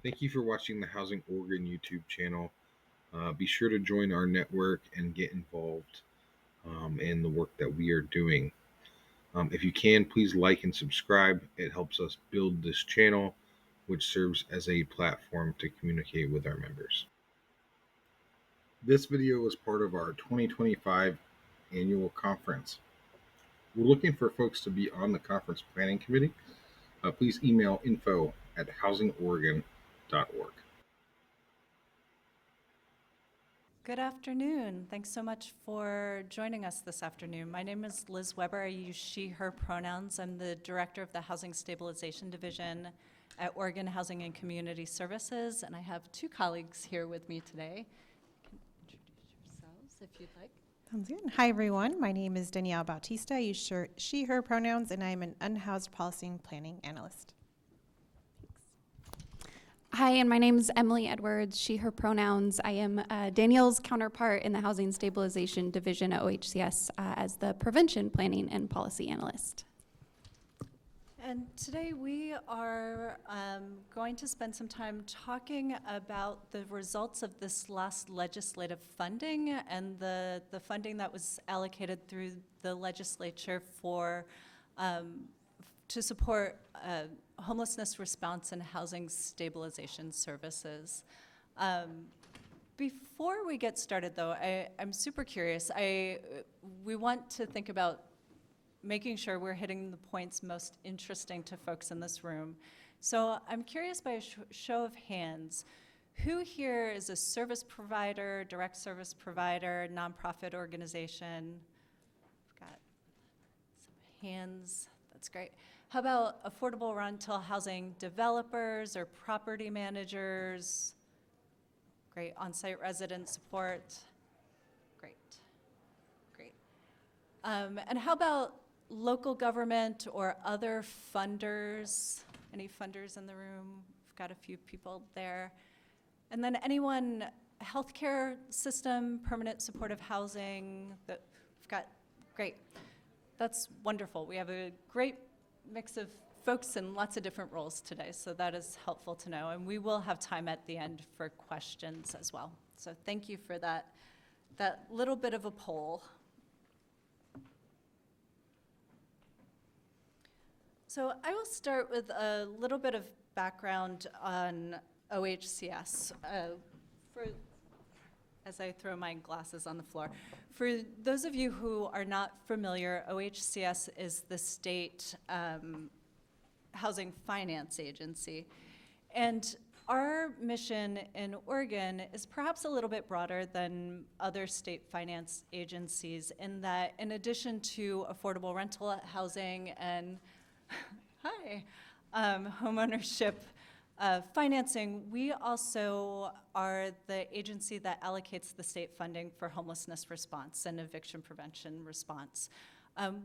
Thank you for watching the Housing Oregon YouTube channel. Be sure to join our network and get involved in the work that we are doing. If you can, please like and subscribe. It helps us build this channel, which serves as a platform to communicate with our members. This video is part of our 2025 annual conference. We're looking for folks to be on the conference planning committee. Please email info@housingoregon.org. Good afternoon. Thanks so much for joining us this afternoon. My name is Liz Weber. I use she, her pronouns. I'm the director of the Housing Stabilization Division at Oregon Housing and Community Services, and I have two colleagues here with me today. You can introduce yourselves if you'd like. Sounds good. Hi, everyone. My name is Danielle Bautista. I use she, her pronouns, and I'm an unhoused policy and planning analyst. Hi, and my name is Emily Edwards, she, her pronouns. I am Danielle's counterpart in the Housing Stabilization Division at OHCS as the Prevention Planning and Policy Analyst. And today we are going to spend some time talking about the results of this last legislative funding and the funding that was allocated through the legislature for to support homelessness response and housing stabilization services. Before we get started, though, I'm super curious. We want to think about making sure we're hitting the points most interesting to folks in this room. So I'm curious, by a show of hands, who here is a service provider, direct service provider, nonprofit organization? We've got some hands. That's great. How about affordable rental housing developers or property managers? Great. On-site resident support. Great. Great. And how about local government or other funders? Any funders in the room? We've got a few people there. And then anyone, healthcare system, permanent supportive housing, that we've got, great. That's wonderful. We have a great mix of folks in lots of different roles today, so that is helpful to know. And we will have time at the end for questions as well. So thank you for that little bit of a poll. So I will start with a little bit of background on OHCS. As I throw my glasses on the floor. For those of you who are not familiar, OHCS is the state housing finance agency. And our mission in Oregon is perhaps a little bit broader than other state finance agencies in that, in addition to affordable rental housing and homeownership financing, we also are the agency that allocates the state funding for homelessness response and eviction prevention response.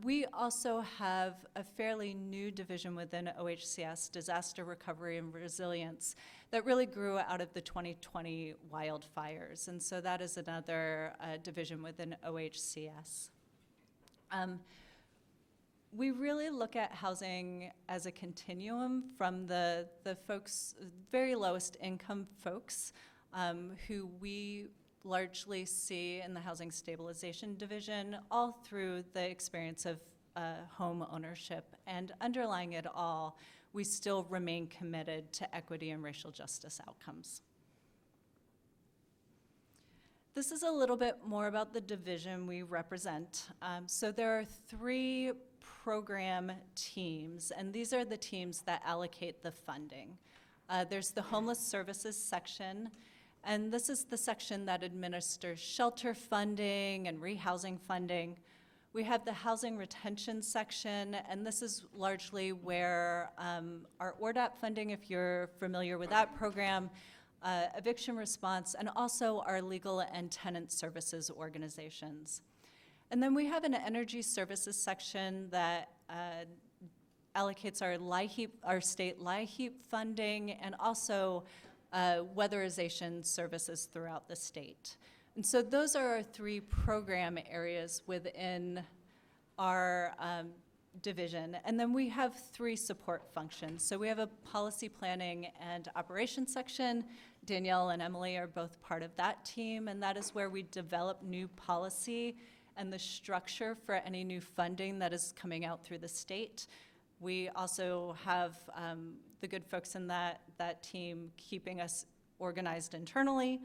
We also have a fairly new division within OHCS, Disaster Recovery and Resilience, that really grew out of the 2020 wildfires. And so that is another division within OHCS. We really look at housing as a continuum from the folks, very lowest income folks, who we largely see in the Housing Stabilization Division, all through the experience of home ownership. And underlying it all, we still remain committed to equity and racial justice outcomes. This is a little bit more about the division we represent. So there are three program teams, and these are the teams that allocate the funding. There's the Homeless Services section, and this is the section that administers shelter funding and rehousing funding. We have the Housing Retention section, and this is largely where our ORDAP funding, if you're familiar with that program, eviction response, and also our legal and tenant services organizations. And then we have an energy services section that allocates our state LIHEAP funding and also weatherization services throughout the state. And so those are our three program areas within our division. And then we have 3 support functions. So we have a policy planning and operations section. Danielle and Emily are both part of that team, and that is where we develop new policy and the structure for any new funding that is coming out through the state. We also have the good folks in that team keeping us organized internally.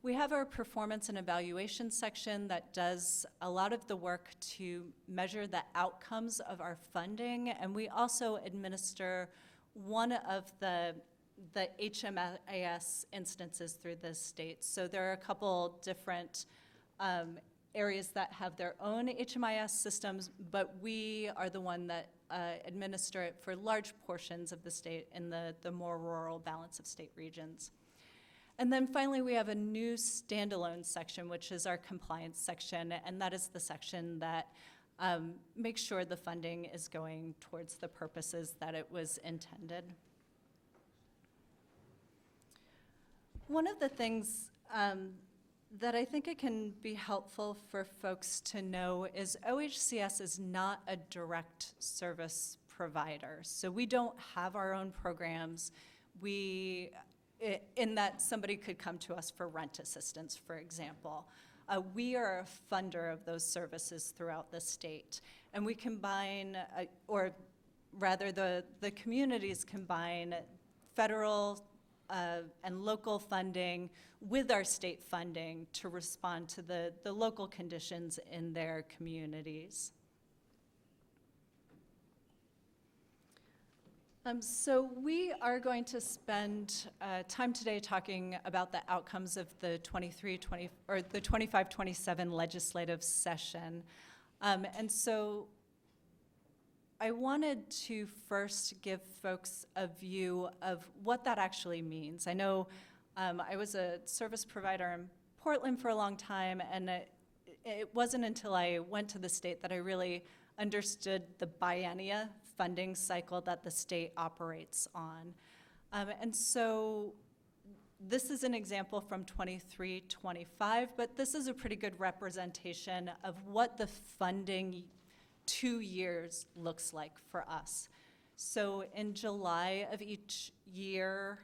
We have our performance and evaluation section that does a lot of the work to measure the outcomes of our funding, and we also administer one of the HMIS instances through the state. So there are a couple different areas that have their own HMIS systems, but we are the one that administer it for large portions of the state in the more rural balance of state regions. And then finally, we have a new standalone section, which is our compliance section, and that is the section that makes sure the funding is going towards the purposes that it was intended. One of the things that I think it can be helpful for folks to know is OHCS is not a direct service provider. So we don't have our own programs. In that somebody could come to us for rent assistance, for example. We are a funder of those services throughout the state. And we combine, or rather the communities combine federal and local funding with our state funding to respond to the local conditions in their communities. So we are going to spend time today talking about the outcomes of the 25-27 legislative session. And so I wanted to first give folks a view of what that actually means. I know I was a service provider in Portland for a long time, and it wasn't until I went to the state that I really understood the biennia funding cycle that the state operates on. And so this is an example from 23-25, but this is a pretty good representation of what the funding 2 years looks like for us. So in July of each year,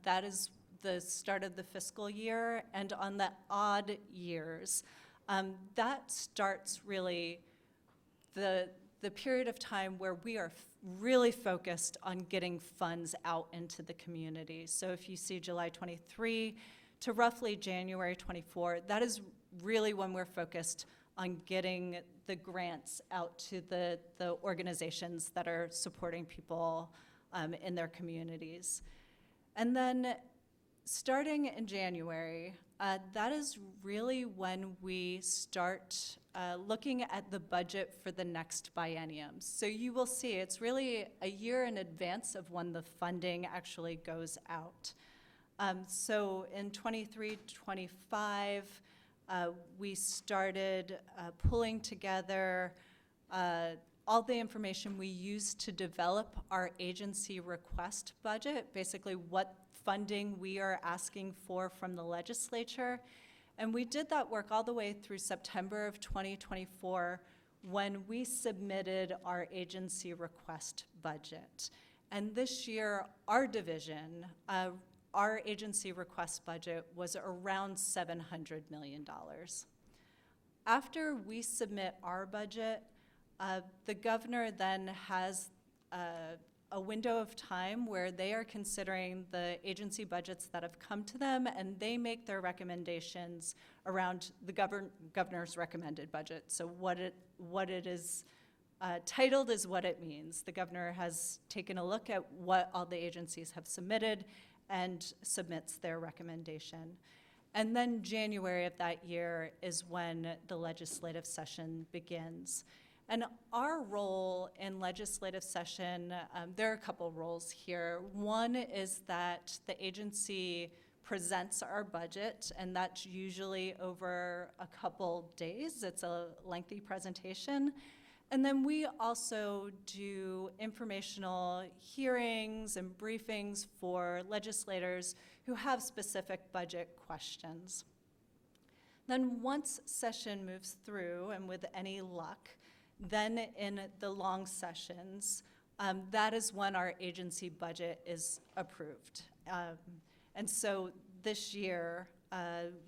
that is the start of the fiscal year, and on the odd years, that starts really the period of time where we are really focused on getting funds out into the community. So if you see July 23 to roughly January 24, that is really when we're focused on getting the grants out to the organizations that are supporting people in their communities. And then starting in January, that is really when we start looking at the budget for the next biennium. So you will see it's really a year in advance of when the funding actually goes out. So in 23-25, we started pulling together all the information we used to develop our agency request budget, basically what funding we are asking for from the legislature. And we did that work all the way through September of 2024 when we submitted our agency request budget. And this year, our division, our agency request budget was around $700 million. After we submit our budget, the governor then has a window of time where they are considering the agency budgets that have come to them, and they make their recommendations around the governor's recommended budget. So what it is titled is what it means. The governor has taken a look at what all the agencies have submitted and submits their recommendation. And then January of that year is when the legislative session begins. And our role in legislative session, there are a couple roles here. One is that the agency presents our budget, and that's usually over a couple days. It's a lengthy presentation. And then we also do informational hearings and briefings for legislators who have specific budget questions. Then once session moves through, and with any luck, Then in the long sessions, that is when our agency budget is approved. And so this year,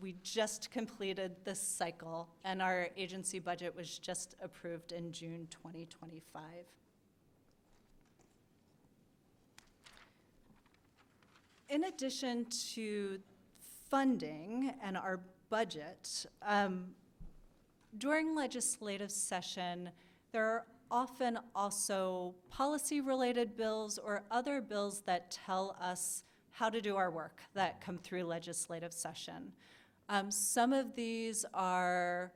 we just completed this cycle, and our agency budget was just approved in June 2025. In addition to funding and our budget, during legislative session, there are often also policy-related bills or other bills that tell us how to do our work that come through legislative session. Some of these are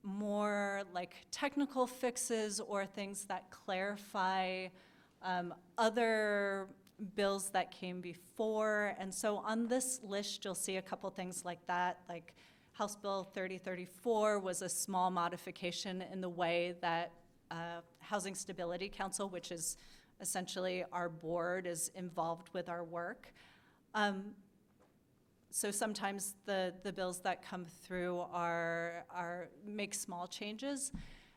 more like technical fixes or things that clarify other bills that came before. And so on this list, you'll see a couple things like that, like House Bill 3034 was a small modification in the way that Housing Stability Council, which is essentially our board, is involved with our work. So sometimes the bills that come through make small changes.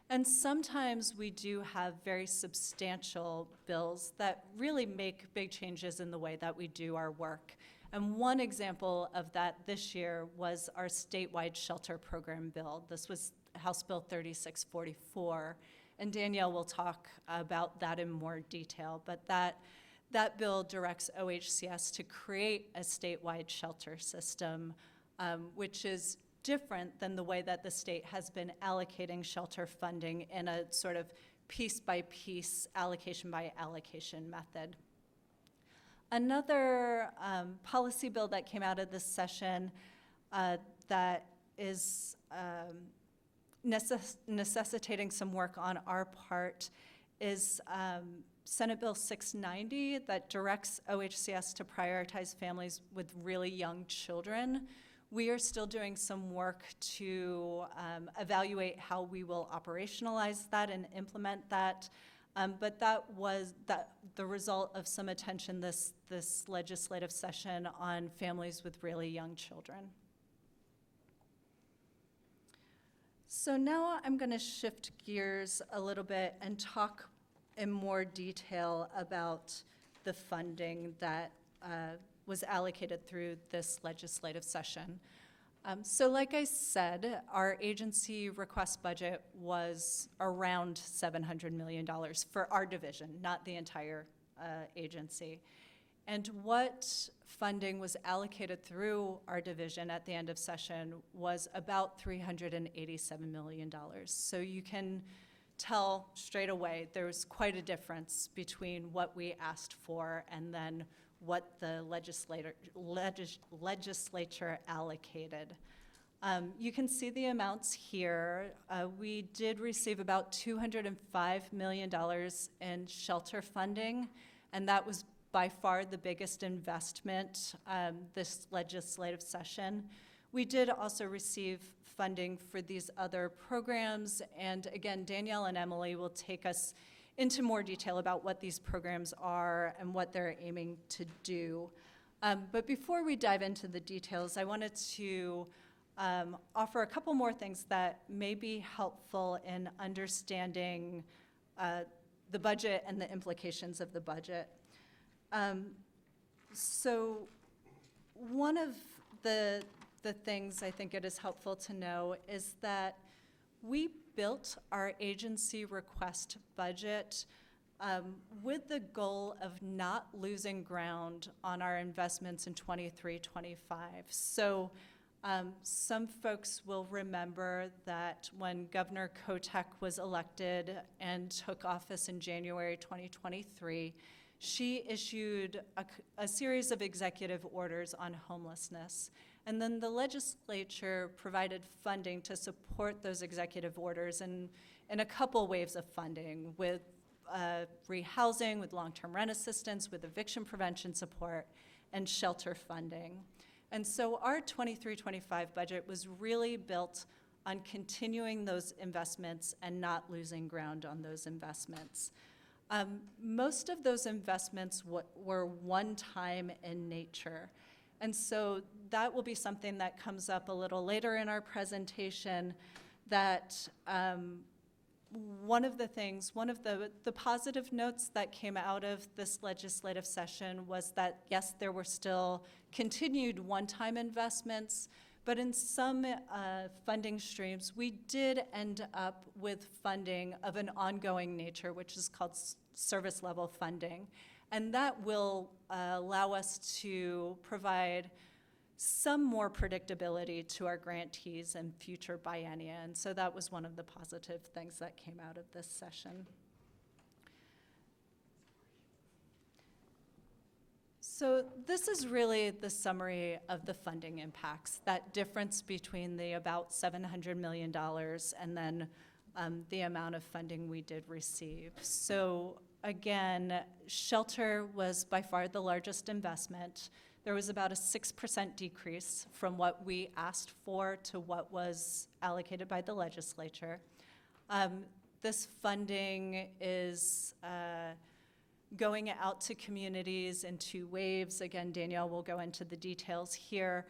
And sometimes we do have very substantial bills that really make big changes in the way that we do our work. And one example of that this year was our statewide shelter program bill. This was House Bill 3644. And Danielle will talk about that in more detail. But that bill directs OHCS to create a statewide shelter system, which is different than the way that the state has been allocating shelter funding in a sort of piece-by-piece, allocation-by-allocation method. Another policy bill that came out of this session that is necessitating some work on our part is Senate Bill 690 that directs OHCS to prioritize families with really young children. We are still doing some work to evaluate how we will operationalize that and implement that. But that was the result of some attention this legislative session on families with really young children. So now I'm going to shift gears a little bit and talk in more detail about the funding that was allocated through this legislative session. So like I said, our agency request budget was around $700 million for our division, not the entire agency. And what funding was allocated through our division at the end of session was about $387 million. So you can tell straight away there was quite a difference between what we asked for and then what the legislature allocated. You can see the amounts here. We did receive about $205 million in shelter funding, and that was by far the biggest investment this legislative session. We did also receive funding for these other programs, and again, Danielle and Emily will take us into more detail about what these programs are and what they're aiming to do. But before we dive into the details, I wanted to offer a couple more things that may be helpful in understanding the budget and the implications of the budget. So one of the things I think it is helpful to know is that we built our agency request budget with the goal of not losing ground on our investments in 23-25. So some folks will remember that when Governor Kotek was elected and took office in January 2023, she issued a series of executive orders on homelessness. And then the legislature provided funding to support those executive orders in a couple waves of funding, with rehousing, with long-term rent assistance, with eviction prevention support, and shelter funding. And so our 23-25 budget was really built on continuing those investments and not losing ground on those investments. Most of those investments were one-time in nature. And so that will be something that comes up a little later in our presentation, that one of the positive notes that came out of this legislative session was that, yes, there were still continued one-time investments, but in some funding streams, we did end up with funding of an ongoing nature, which is called service level funding. And that will allow us to provide some more predictability to our grantees and future biennia. And so that was one of the positive things that came out of this session. So this is really the summary of the funding impacts, that difference between the about $700 million and then the amount of funding we did receive. So again, shelter was by far the largest investment. There was about a 6% decrease from what we asked for to what was allocated by the legislature. This funding is going out to communities in 2 waves. Again, Danielle will go into the details here.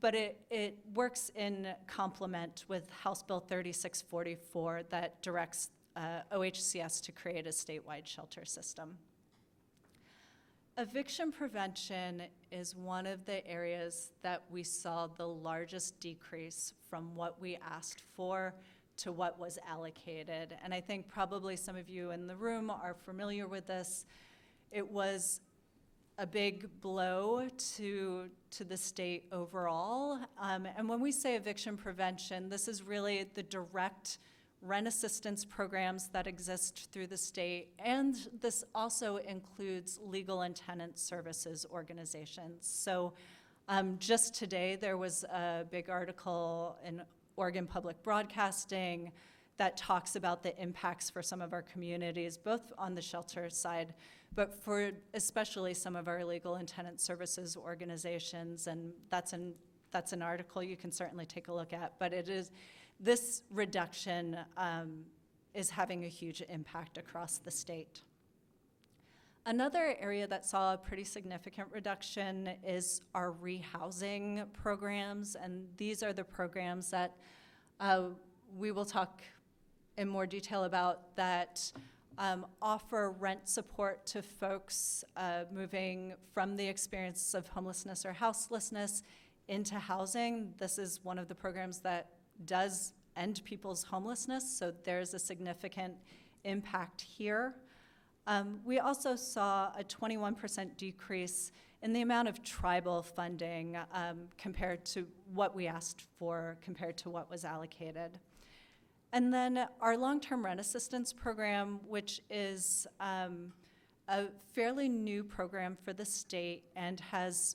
But it works in complement with House Bill 3644 that directs OHCS to create a statewide shelter system. Eviction prevention is one of the areas that we saw the largest decrease from what we asked for to what was allocated. And I think probably some of you in the room are familiar with this. It was a big blow to the state overall. And when we say eviction prevention, this is really the direct rent assistance programs that exist through the state, and this also includes legal and tenant services organizations. So just today, there was a big article in Oregon Public Broadcasting that talks about the impacts for some of our communities, both on the shelter side, but for especially some of our legal and tenant services organizations, and that's an article you can certainly take a look at, but this reduction is having a huge impact across the state. Another area that saw a pretty significant reduction is our rehousing programs, and these are the programs that we will talk in more detail about that offer rent support to folks moving from the experience of homelessness or houselessness into housing. This is one of the programs that does end people's homelessness, so there's a significant impact here. We also saw a 21% decrease in the amount of tribal funding compared to what we asked for, compared to what was allocated. And then our long-term rent assistance program, which is a fairly new program for the state and has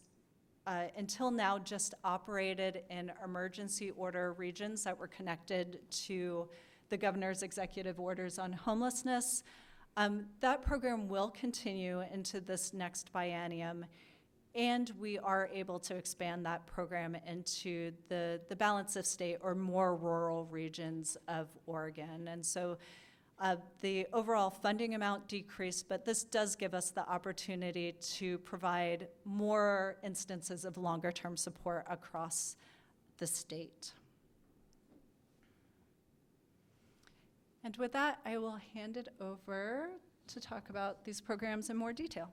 until now just operated in emergency order regions that were connected to the governor's executive orders on homelessness. That program will continue into this next biennium, and we are able to expand that program into the balance of state or more rural regions of Oregon. And so the overall funding amount decreased, but this does give us the opportunity to provide more instances of longer-term support across the state. And with that, I will hand it over to talk about these programs in more detail.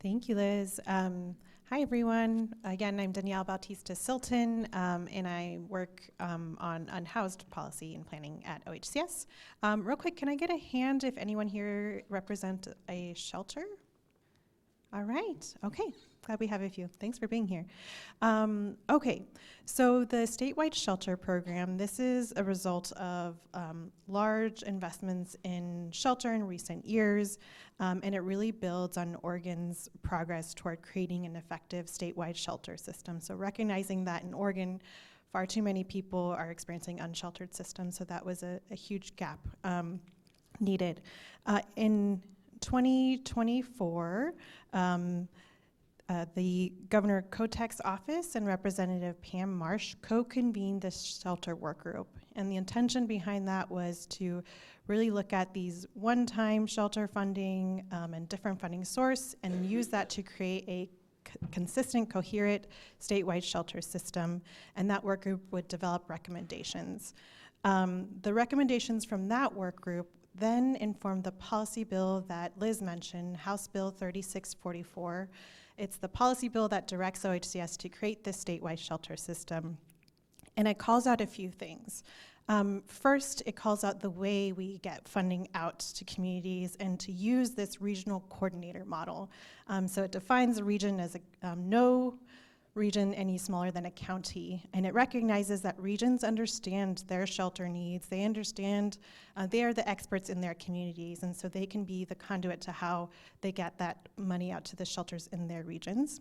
Thank you, Liz. Hi, everyone. Again, I'm Danielle Bautista-Sylten, and I work on unhoused policy and planning at OHCS. Real quick, can I get a hand if anyone here represents a shelter? All right. Okay. Glad we have a few. Thanks for being here. Okay. So the statewide shelter program, this is a result of large investments in shelter in recent years, and it really builds on Oregon's progress toward creating an effective statewide shelter system. So recognizing that in Oregon, far too many people are experiencing unsheltered systems, so that was a huge gap needed. In 2024, the Governor Kotek's office and Representative Pam Marsh co-convened this shelter work group. And the intention behind that was to really look at these one-time shelter funding and different funding source and use that to create a consistent, coherent statewide shelter system. And that work group would develop recommendations. The recommendations from that work group then informed the policy bill that Liz mentioned, House Bill 3644. It's the policy bill that directs OHCS to create this statewide shelter system. And it calls out a few things. First, it calls out the way we get funding out to communities and to use this regional coordinator model. So it defines a region as no region any smaller than a county, and it recognizes that regions understand their shelter needs. They understand, they are the experts in their communities, and so they can be the conduit to how they get that money out to the shelters in their regions.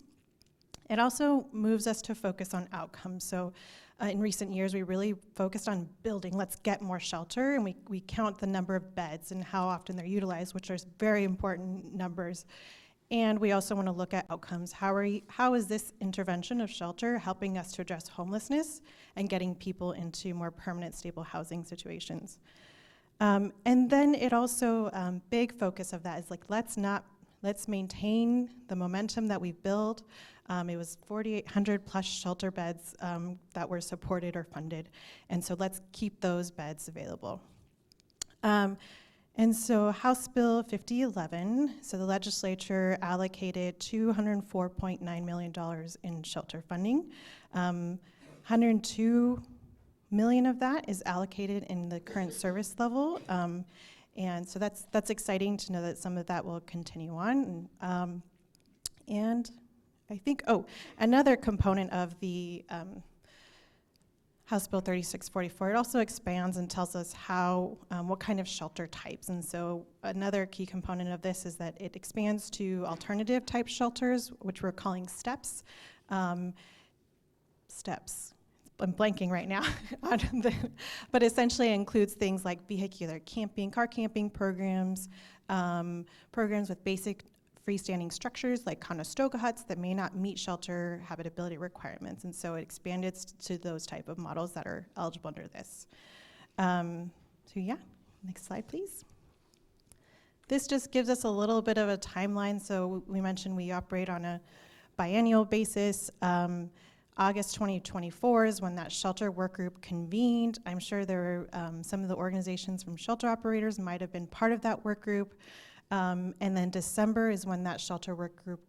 It also moves us to focus on outcomes. So in recent years, we really focused on building, let's get more shelter, and we count the number of beds and how often they're utilized, which are very important numbers. And we also want to look at outcomes. How is this intervention of shelter helping us to address homelessness and getting people into more permanent, stable housing situations? And then it also, big focus of that is like, let's maintain the momentum that we've built. It was 4,800 plus shelter beds that were supported or funded. And so let's keep those beds available. And so House Bill 5011, so the legislature allocated $204.9 million in shelter funding. 102 million of that is allocated in the current service level. And so that's exciting to know that some of that will continue on. And I think, another component of the House Bill 3644, it also expands and tells us how, what kind of shelter types. And so another key component of this is that it expands to alternative type shelters, which we're calling STEPs. STEPs. I'm blanking right now, but essentially it includes things like vehicular camping, car camping programs, programs with basic freestanding structures like Conestoga huts that may not meet shelter habitability requirements. And so it expanded to those type of models that are eligible under this. So yeah, next slide, please. This just gives us a little bit of a timeline. So we mentioned we operate on a biennial basis. August 2024 is when that shelter work group convened. I'm sure there were some of the organizations from shelter operators might have been part of that work group. And then December is when that shelter work group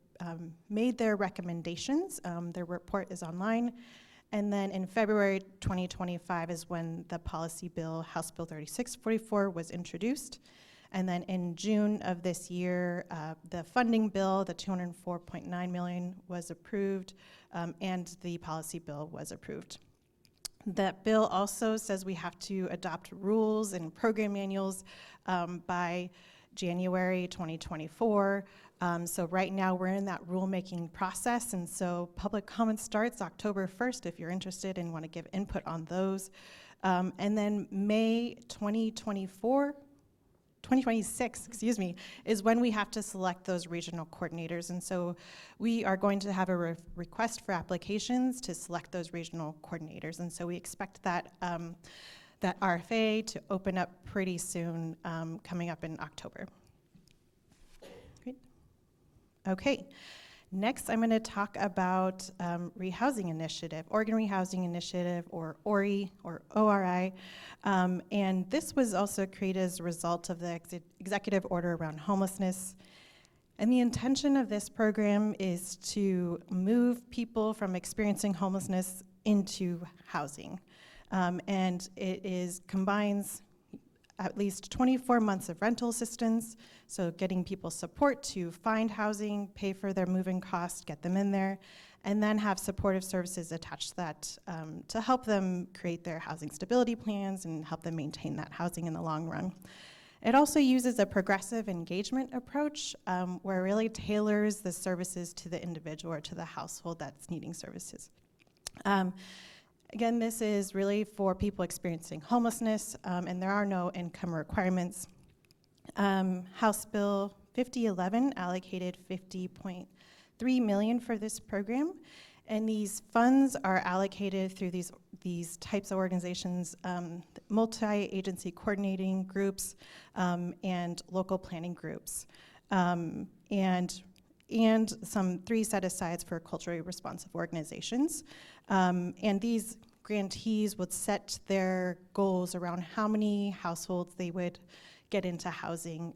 made their recommendations. Their report is online. And then in February 2025 is when the policy bill, House Bill 3644, was introduced. And then in June of this year, the funding bill, the $204.9 million, was approved, and the policy bill was approved. That bill also says we have to adopt rules and program manuals by January 2024. So right now we're in that rulemaking process, and so public comment starts October 1st if you're interested and want to give input on those. And then May 2026, is when we have to select those regional coordinators. And so we are going to have a request for applications to select those regional coordinators. And so we expect that that RFA to open up pretty soon, coming up in October. Great. Okay. Next, I'm going to talk about rehousing initiative, Oregon Rehousing Initiative, or ORI, or ORI. And this was also created as a result of the executive order around homelessness. And the intention of this program is to move people from experiencing homelessness into housing. And it combines at least 24 months of rental assistance, so getting people support to find housing, pay for their moving costs, get them in there, and then have supportive services attached to that to help them create their housing stability plans and help them maintain that housing in the long run. It also uses a progressive engagement approach where it really tailors the services to the individual or to the household that's needing services. Again, this is really for people experiencing homelessness, and there are no income requirements. House Bill 5011 allocated $50.3 million for this program, and these funds are allocated through these types of organizations, multi-agency coordinating groups, and local planning groups, and some 3 set-asides for culturally responsive organizations. And these grantees would set their goals around how many households they would get into housing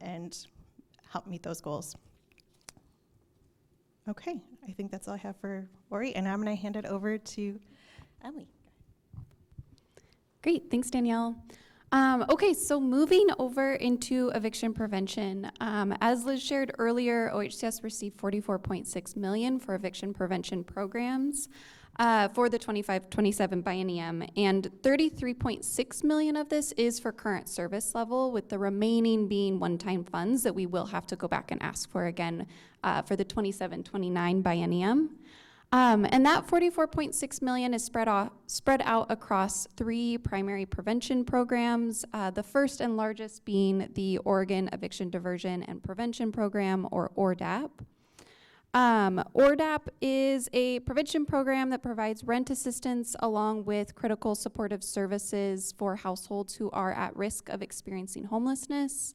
and help meet those goals. Okay, I think that's all I have for Ori, and I'm going to hand it over to Emily. Great, thanks, Danielle. Okay, so moving over into eviction prevention. As Liz shared earlier, OHCS received $44.6 million for eviction prevention programs for the 25-27 biennium, and $33.6 million of this is for current service level, with the remaining being one-time funds that we will have to go back and ask for again for the 27-29 biennium. And that $44.6 million is spread out across 3 primary prevention programs, the first and largest being the Oregon Eviction Diversion and Prevention Program, or ORDAP. ORDAP is a prevention program that provides rent assistance along with critical supportive services for households who are at risk of experiencing homelessness.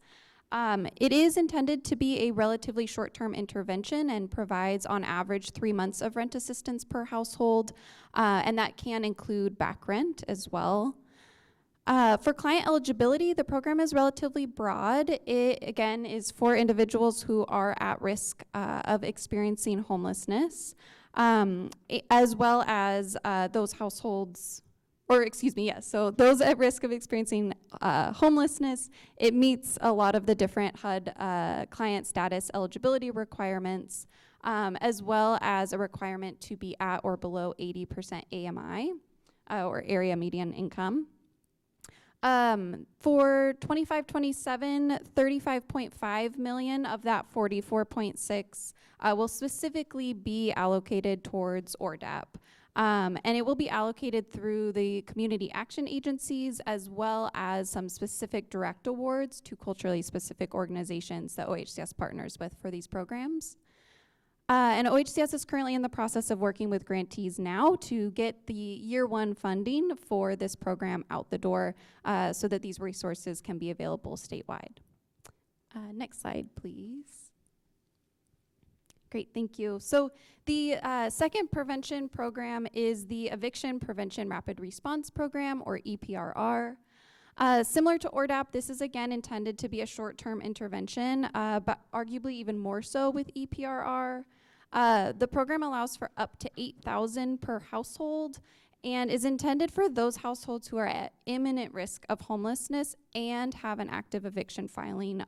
It is intended to be a relatively short-term intervention and provides on average 3 months of rent assistance per household, and that can include back rent as well. For client eligibility, the program is relatively broad. It, again, is for individuals who are at risk of experiencing homelessness, as well as those households, so those at risk of experiencing homelessness. It meets a lot of the different HUD client status eligibility requirements, as well as a requirement to be at or below 80% AMI, or area median income. For 25-27, $35.5 million of that 44.6 will specifically be allocated towards ORDAP. And it will be allocated through the community action agencies, as well as some specific direct awards to culturally specific organizations that OHCS partners with for these programs. And OHCS is currently in the process of working with grantees now to get the year 1 funding for this program out the door so that these resources can be available statewide. Next slide, please. Great, thank you. So the second prevention program is the Eviction Prevention Rapid Response Program, or EPRR. Similar to ORDAP, this is again intended to be a short-term intervention, but arguably even more so with EPRR. The program allows for up to $8,000 per household and is intended for those households who are at imminent risk of homelessness and have an active eviction filing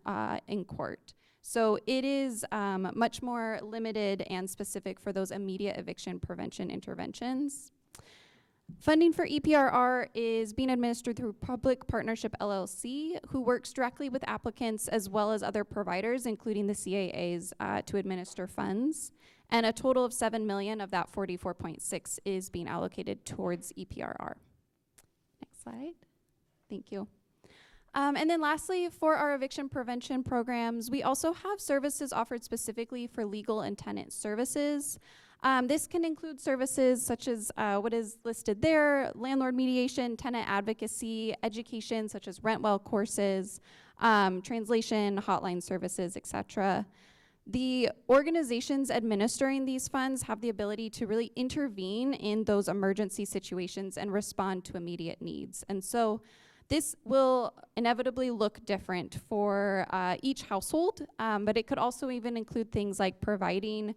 in court. So it is much more limited and specific for those immediate eviction prevention interventions. Funding for EPRR is being administered through Public Partnership LLC, who works directly with applicants as well as other providers, including the CAAs, to administer funds. And a total of $7 million of that 44.6 is being allocated towards EPRR. Next slide. Thank you. And then lastly, for our eviction prevention programs, we also have services offered specifically for legal and tenant services. This can include services such as what is listed there: landlord mediation, tenant advocacy, education such as rent well courses, translation, hotline services, etc. The organizations administering these funds have the ability to really intervene in those emergency situations and respond to immediate needs. And so this will inevitably look different for each household, but it could also even include things like providing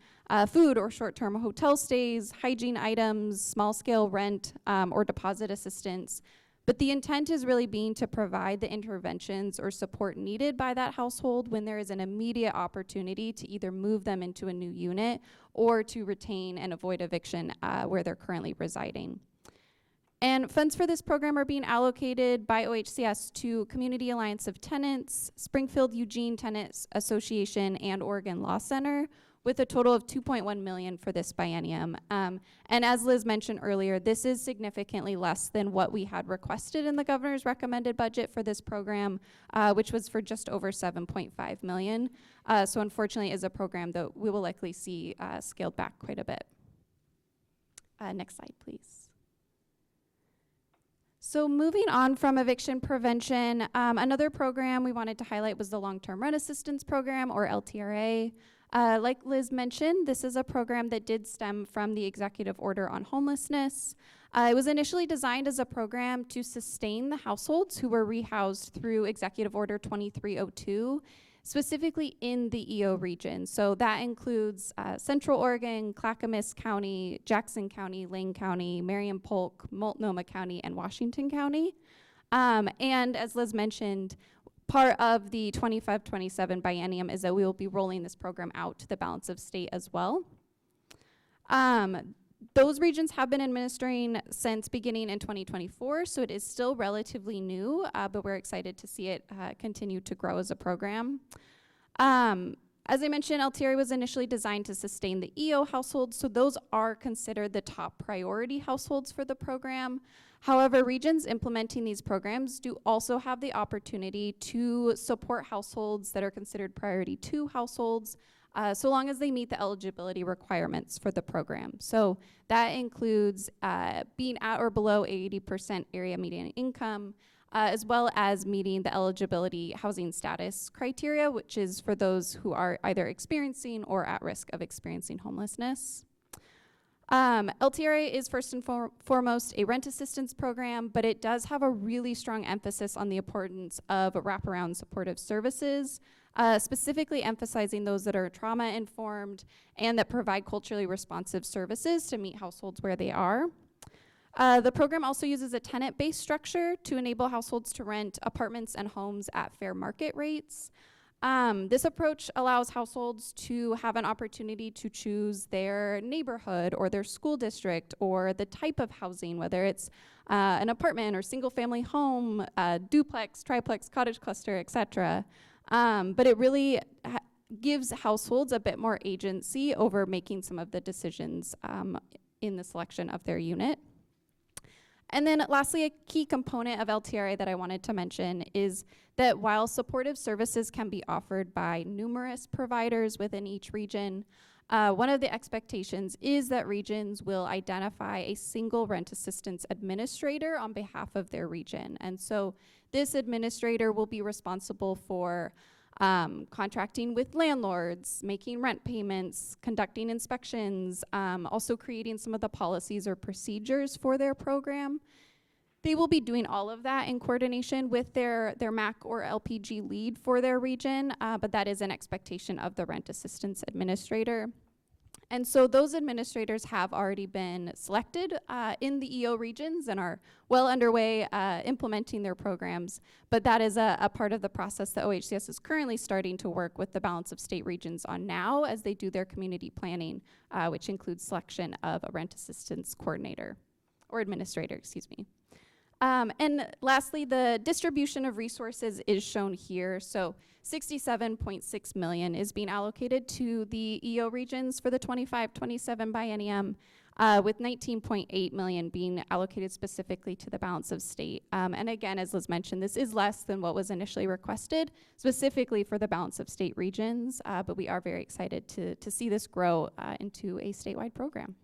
food or short-term hotel stays, hygiene items, small-scale rent, or deposit assistance. But the intent is really being to provide the interventions or support needed by that household when there is an immediate opportunity to either move them into a new unit or to retain and avoid eviction where they're currently residing. And funds for this program are being allocated by OHCS to Community Alliance of Tenants, Springfield Eugene Tenants Association, and Oregon Law Center, with a total of $2.1 million for this biennium. And as Liz mentioned earlier, this is significantly less than what we had requested in the governor's recommended budget for this program, which was for just over $7.5 million. So unfortunately, is a program that we will likely see scaled back quite a bit. Next slide, please. So moving on from eviction prevention, another program we wanted to highlight was the Long-Term Rent Assistance Program, or LTRA. Like Liz mentioned, this is a program that did stem from the executive order on homelessness. It was initially designed as a program to sustain the households who were rehoused through Executive Order 2302, specifically in the EO region. So that includes Central Oregon, Clackamas County, Jackson County, Lane County, Marion Polk, Multnomah County, and Washington County. And as Liz mentioned, part of the 25-27 biennium is that we will be rolling this program out to the balance of state as well. Those regions have been administering since beginning in 2024, so it is still relatively new, but we're excited to see it continue to grow as a program. As I mentioned, LTRA was initially designed to sustain the EO households, so those are considered the top priority households for the program. However, regions implementing these programs do also have the opportunity to support households that are considered priority 2 households, so long as they meet the eligibility requirements for the program. So that includes being at or below 80% area median income, as well as meeting the eligibility housing status criteria, which is for those who are either experiencing or at risk of experiencing homelessness. LTRA is first and foremost a rent assistance program, but it does have a really strong emphasis on the importance of wraparound supportive services, specifically emphasizing those that are trauma-informed and that provide culturally responsive services to meet households where they are. The program also uses a tenant-based structure to enable households to rent apartments and homes at fair market rates. This approach allows households to have an opportunity to choose their neighborhood or their school district or the type of housing, whether it's an apartment or single-family home, duplex, triplex, cottage cluster, etc. But it really gives households a bit more agency over making some of the decisions in the selection of their unit. And then lastly, a key component of LTRA that I wanted to mention is that while supportive services can be offered by numerous providers within each region, one of the expectations is that regions will identify a single rent assistance administrator on behalf of their region. And so this administrator will be responsible for contracting with landlords, making rent payments, conducting inspections, also creating some of the policies or procedures for their program. They will be doing all of that in coordination with their MAC or LPG lead for their region, but that is an expectation of the rent assistance administrator. And so those administrators have already been selected in the EO regions and are well underway implementing their programs. But that is a part of the process that OHCS is currently starting to work with the balance of state regions on now as they do their community planning, which includes selection of a rent assistance coordinator or administrator, excuse me. And lastly, the distribution of resources is shown here. So 67.6 million is being allocated to the EO regions for the 25-27 biennium, with 19.8 million being allocated specifically to the balance of state. And again, as Liz mentioned, this is less than what was initially requested, specifically for the balance of state regions, but we are very excited to see this grow into a statewide program.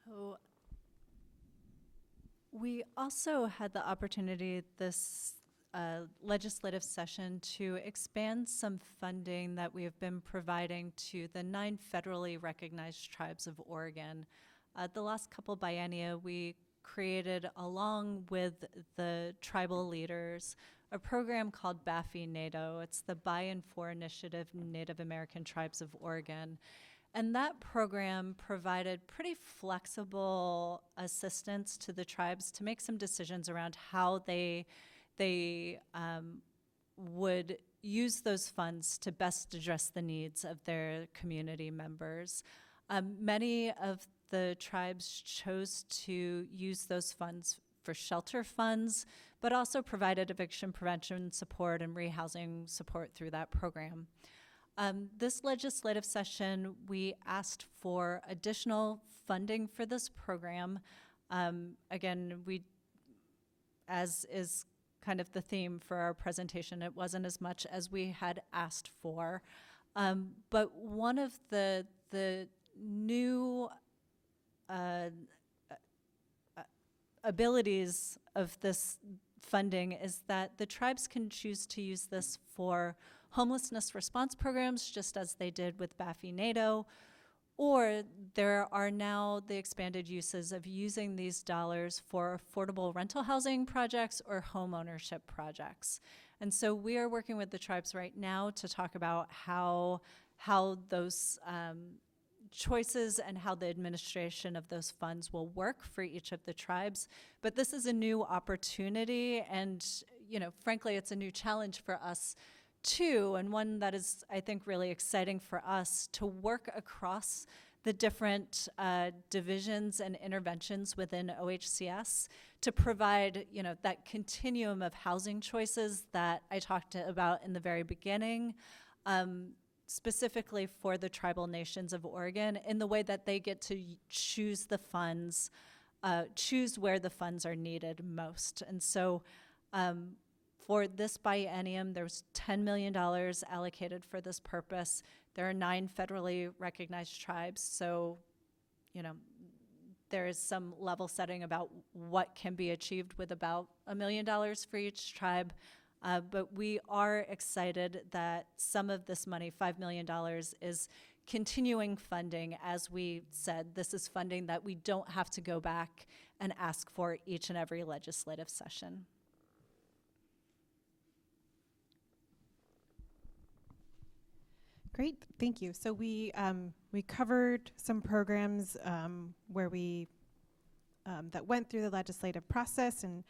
So we also had the opportunity this legislative session to expand some funding that we have been providing to the 9 federally recognized tribes of Oregon. The last couple biennia, we created, along with the tribal leaders, a program called BAFI-NATO. It's the By and For Initiative Native American Tribes of Oregon. And that program provided pretty flexible assistance to the tribes to make some decisions around how they would use those funds to best address the needs of their community members. Many of the tribes chose to use those funds for shelter funds, but also provided eviction prevention support and rehousing support through that program. This legislative session, we asked for additional funding for this program. Again, as is kind of the theme for our presentation, it wasn't as much as we had asked for. But one of the new abilities of this funding is that the tribes can choose to use this for homelessness response programs, just as they did with BAFI-NATO, or there are now the expanded uses of using these dollars for affordable rental housing projects or home ownership projects. And so we are working with the tribes right now to talk about how those choices and how the administration of those funds will work for each of the tribes. But this is a new opportunity, and frankly, it's a new challenge for us too, and one that is, I think, really exciting for us to work across the different divisions and interventions within OHCS to provide, that continuum of housing choices that I talked about in the very beginning, specifically for the tribal nations of Oregon, in the way that they get to choose the funds, choose where the funds are needed most. And so for this biennium, there's $10 million allocated for this purpose. There are 9 federally recognized tribes, so there is some level setting about what can be achieved with about $1 million for each tribe. But we are excited that some of this money, $5 million, is continuing funding. As we said, this is funding that we don't have to go back and ask for each and every legislative session. Great, thank you. So we covered some programs where we that went through the legislative process, and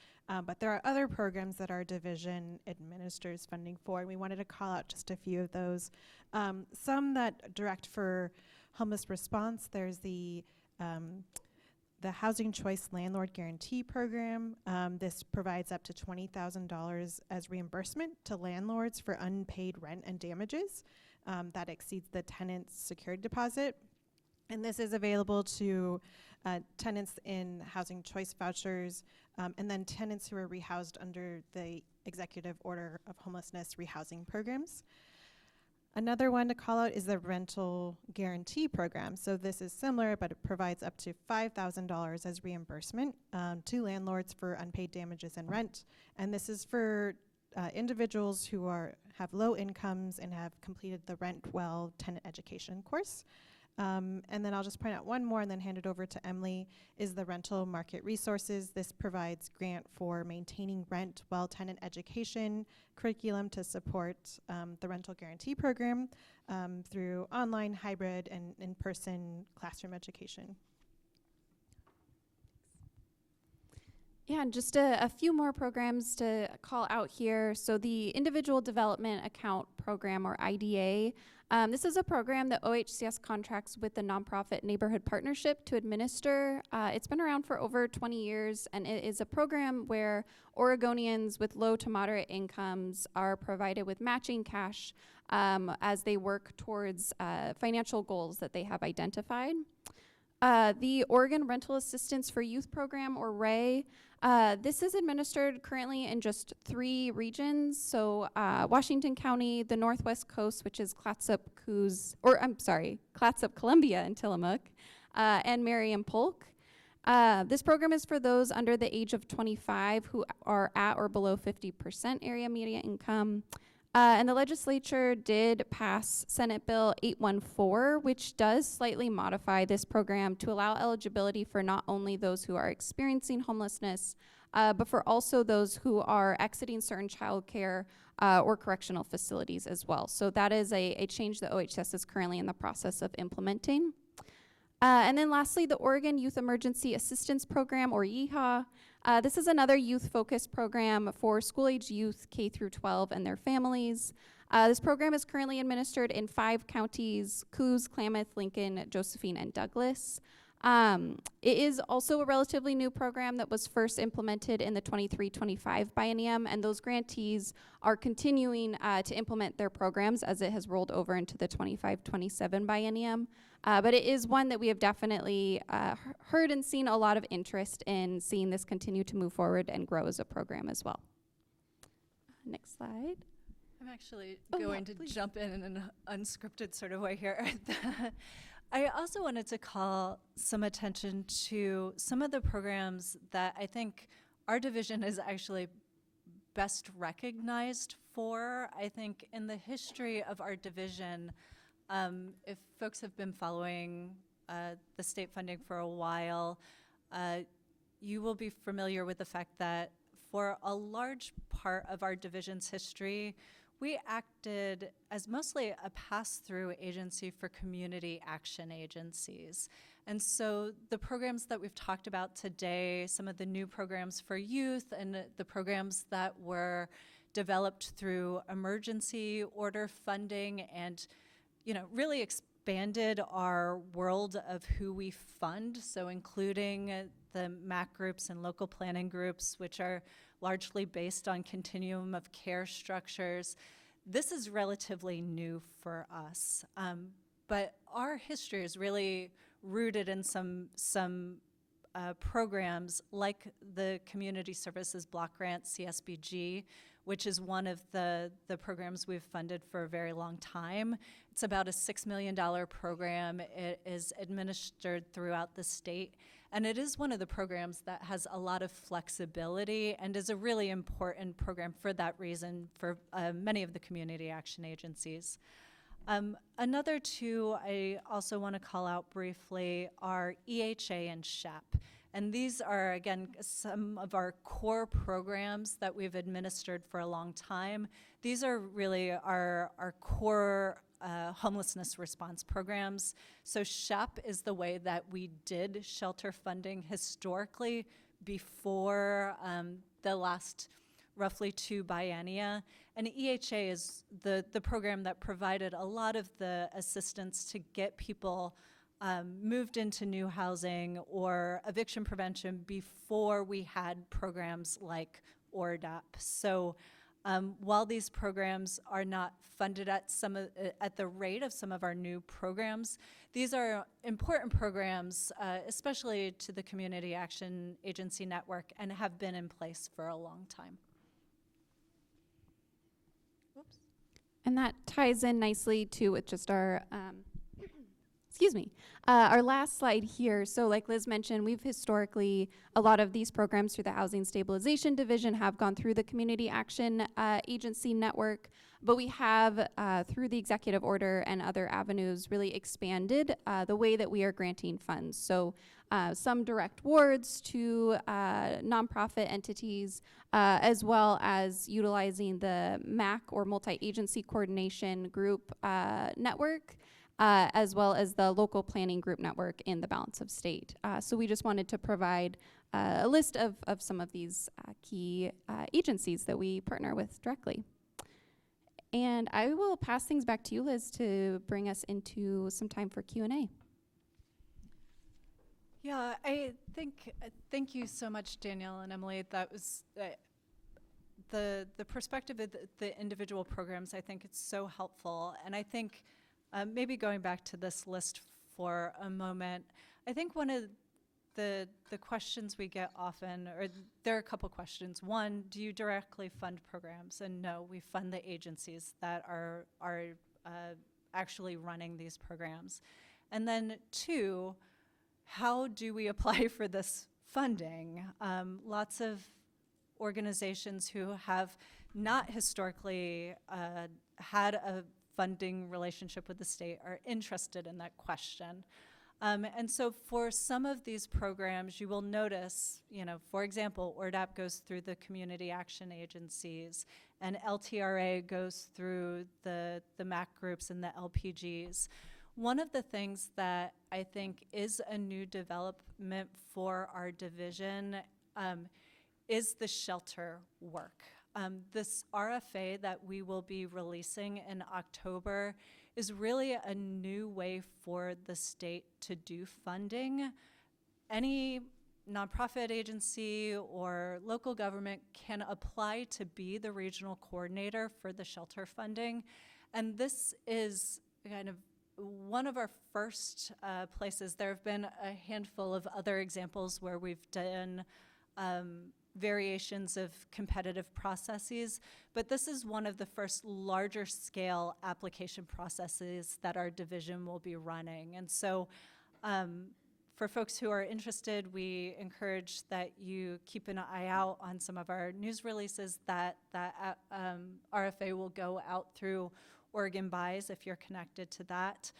but there are other programs that our division administers funding for, and we wanted to call out just a few of those. Some that direct for homeless response. There's the Housing Choice Landlord Guarantee Program. This provides up to $20,000 as reimbursement to landlords for unpaid rent and damages. That exceeds the tenant's security deposit. And this is available to tenants in housing choice vouchers, and then tenants who are rehoused under the Executive Order of Homelessness rehousing programs. Another one to call out is the Rental Guarantee Program. So this is similar, but it provides up to $5,000 as reimbursement to landlords for unpaid damages and rent. And this is for individuals who have low incomes and have completed the Rent Well tenant education course. And then I'll just point out one more and then hand it over to Emily, is the Rental Market Resources. This provides grant for maintaining rent well tenant education curriculum to support the Rental Guarantee Program through online, hybrid, and in-person classroom education. Yeah, and just a few more programs to call out here. So the Individual Development Account Program, or IDA, this is a program that OHCS contracts with the nonprofit Neighborhood Partnership to administer. It's been around for over 20 years, and it is a program where Oregonians with low to moderate incomes are provided with matching cash as they work towards financial goals that they have identified. The Oregon Rental Assistance for Youth Program, or RAY, this is administered currently in just 3 regions. So Washington County, the Northwest Coast, which is Clatsop, Columbia, and Tillamook, and Merriam Polk. This program is for those under the age of 25 who are at or below 50% area median income. And the legislature did pass Senate Bill 814, which does slightly modify this program to allow eligibility for not only those who are experiencing homelessness, but for also those who are exiting certain childcare or correctional facilities as well. So that is a change that OHCS is currently in the process of implementing. And then lastly, the Oregon Youth Emergency Assistance Program, or YEHA. This is another youth-focused program for school-age youth K through 12 and their families. This program is currently administered in 5 counties: Coos, Klamath, Lincoln, Josephine, and Douglas. It is also a relatively new program that was first implemented in the 23-25 biennium, and those grantees are continuing to implement their programs as it has rolled over into the 25-27 biennium. But it is one that we have definitely heard and seen a lot of interest in seeing this continue to move forward and grow as a program as well. Next slide. I'm actually going to jump in an unscripted sort of way here. I also wanted to call some attention to some of the programs that I think our division is actually best recognized for. I think in the history of our division, if folks have been following the state funding for a while, you will be familiar with the fact that for a large part of our division's history, we acted as mostly a pass-through agency for community action agencies. And so the programs that we've talked about today, some of the new programs for youth and the programs that were developed through emergency order funding and, really expanded our world of who we fund, so including the MAC groups and local planning groups, which are largely based on continuum of care structures. This is relatively new for us, but our history is really rooted in some programs like the Community Services Block Grant, CSBG, which is one of the programs we've funded for a very long time. It's about a $6 million program. It is administered throughout the state, and it is one of the programs that has a lot of flexibility and is a really important program for that reason for many of the community action agencies. Another two I also want to call out briefly are EHA and SHAP. And these are, again, some of our core programs that we've administered for a long time. These are really our core homelessness response programs. So SHAP is the way that we did shelter funding historically before the last roughly 2 biennia. And EHA is the program that provided a lot of the assistance to get people moved into new housing or eviction prevention before we had programs like ORDAP. So while these programs are not funded at the rate of some of our new programs, these are important programs, especially to the Community Action Agency network, and have been in place for a long time. Whoops. And that ties in nicely to with just our our last slide here. So like Liz mentioned, we've historically, a lot of these programs through the Housing Stabilization Division have gone through the Community Action Agency network, but we have, through the executive order and other avenues, really expanded the way that we are granting funds. So some direct awards to nonprofit entities, as well as utilizing the MAC or Multi-Agency Coordination Group network, as well as the local planning group network in the balance of state. So we just wanted to provide a list of some of these key agencies that we partner with directly. And I will pass things back to you, Liz, to bring us into some time for Q&A. Yeah, I think, thank you so much, Danielle and Emily. That was the perspective of the individual programs. I think it's so helpful. And I think maybe going back to this list for a moment, I think one of the questions we get often, or there are a couple questions. One, do you directly fund programs? And no, we fund the agencies that are actually running these programs. And then two, how do we apply for this funding? Lots of organizations who have not historically had a funding relationship with the state are interested in that question. And so for some of these programs, you will notice, for example, ORDAP goes through the community action agencies, and LTRA goes through the MAC groups and the LPGs. One of the things that I think is a new development for our division is the shelter work. This RFA that we will be releasing in October is really a new way for the state to do funding. Any nonprofit agency or local government can apply to be the regional coordinator for the shelter funding. And this is kind of one of our first places. There have been a handful of other examples where we've done variations of competitive processes, but this is one of the first larger scale application processes that our division will be running. And so for folks who are interested, we encourage that you keep an eye out on some of our news releases that RFA will go out through Oregon Buys if you're connected to that.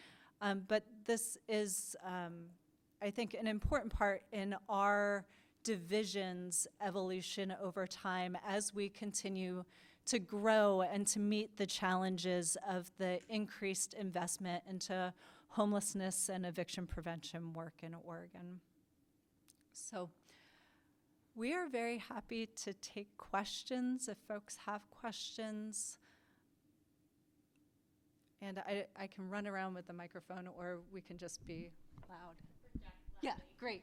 But this is, I think, an important part in our division's evolution over time as we continue to grow and to meet the challenges of the increased investment into homelessness and eviction prevention work in Oregon. So we are very happy to take questions if folks have questions. And I can run around with the microphone, or we can just be loud. Yeah, great.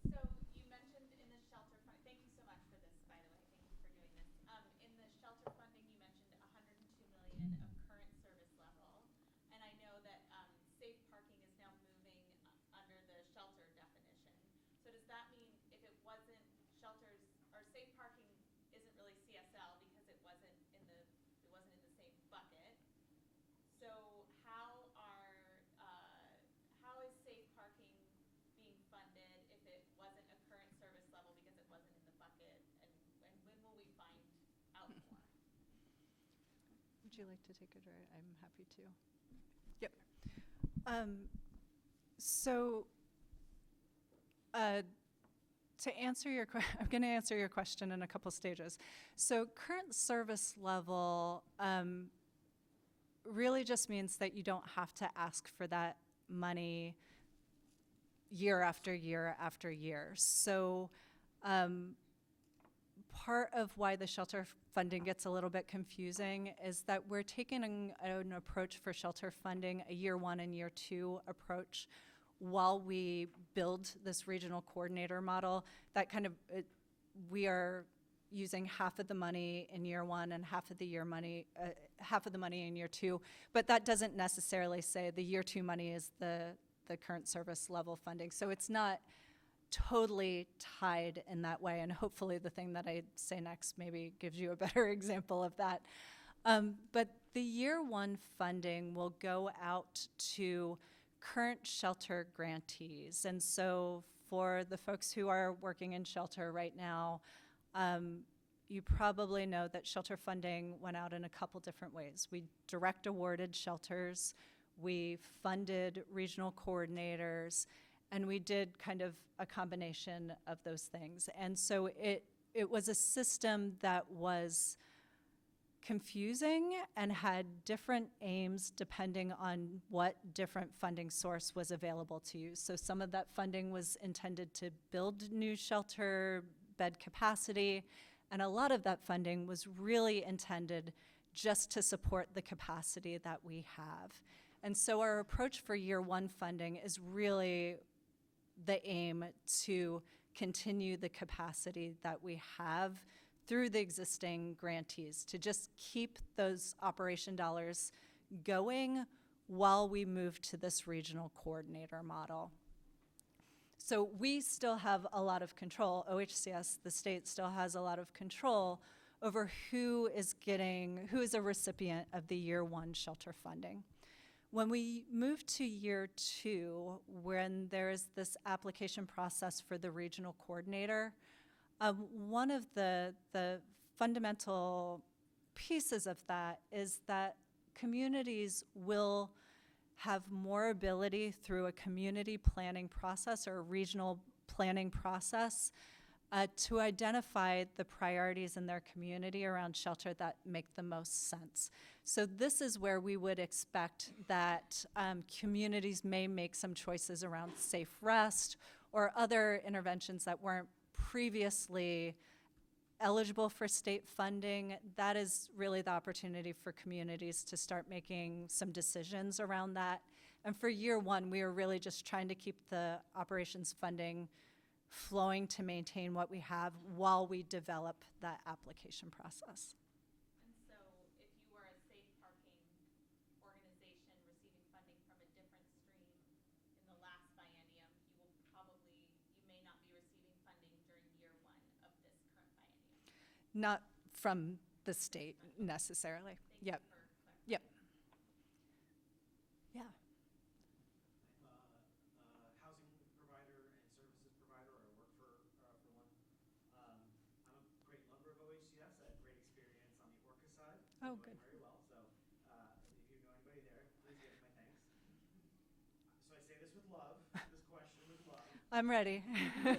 So you mentioned in the shelter fund, thank you so much for this, by the way, thank you for doing this. In the shelter funding, you mentioned 102 million of current service level, and I know that safe parking is now moving under the shelter definition. So does that mean if it wasn't shelters, or safe parking isn't really CSL because it wasn't in the same bucket? So how is safe parking being funded if it wasn't a current service level because it wasn't in the bucket, and when will we find out more? Would you like to take it, or I'm happy to? Yep. To answer your I'm going to answer your question in a couple stages. So current service level really just means that you don't have to ask for that money year after year after year. So part of why the shelter funding gets a little bit confusing is that we're taking an approach for shelter funding, a year one and year two approach, while we build this regional coordinator model. That kind of, we are using half of the money in year one and half of the money in year two, but that doesn't necessarily say the year two money is the current service level funding. So it's not totally tied in that way, and hopefully the thing that I say next maybe gives you a better example of that. But the year one funding will go out to current shelter grantees. And so for the folks who are working in shelter right now, you probably know that shelter funding went out in a couple different ways. We direct awarded shelters, we funded regional coordinators, and we did kind of a combination of those things. And so it was a system that was confusing and had different aims depending on what different funding source was available to you. So some of that funding was intended to build new shelter bed capacity, and a lot of that funding was really intended just to support the capacity that we have. And so our approach for year one funding is really the aim to continue the capacity that we have through the existing grantees, to just keep those operation dollars going while we move to this regional coordinator model. So we still have a lot of control. OHCS, the state, still has a lot of control over who is a recipient of the year one shelter funding. When we move to year two, when there is this application process for the regional coordinator, one of the fundamental pieces of that is that communities will have more ability through a community planning process or a regional planning process to identify the priorities in their community around shelter that make the most sense. So this is where we would expect that communities may make some choices around safe rest or other interventions that weren't previously eligible for state funding. That is really the opportunity for communities to start making some decisions around that. And for year one, we are really just trying to keep the operations funding flowing to maintain what we have while we develop that application process. And so if you were a safe parking organization receiving funding from a different stream in the last biennium, you may not be receiving funding during year one of this Not from the state necessarily. Yep. Yep. Yeah. I'm a housing provider and services provider, or I work for one. I'm a great member of OHCS. I had great experience on the Orca side. Oh, Going good. very well. So if you know anybody there, please give my thanks. So I say this with love, this question with love. I'm ready. I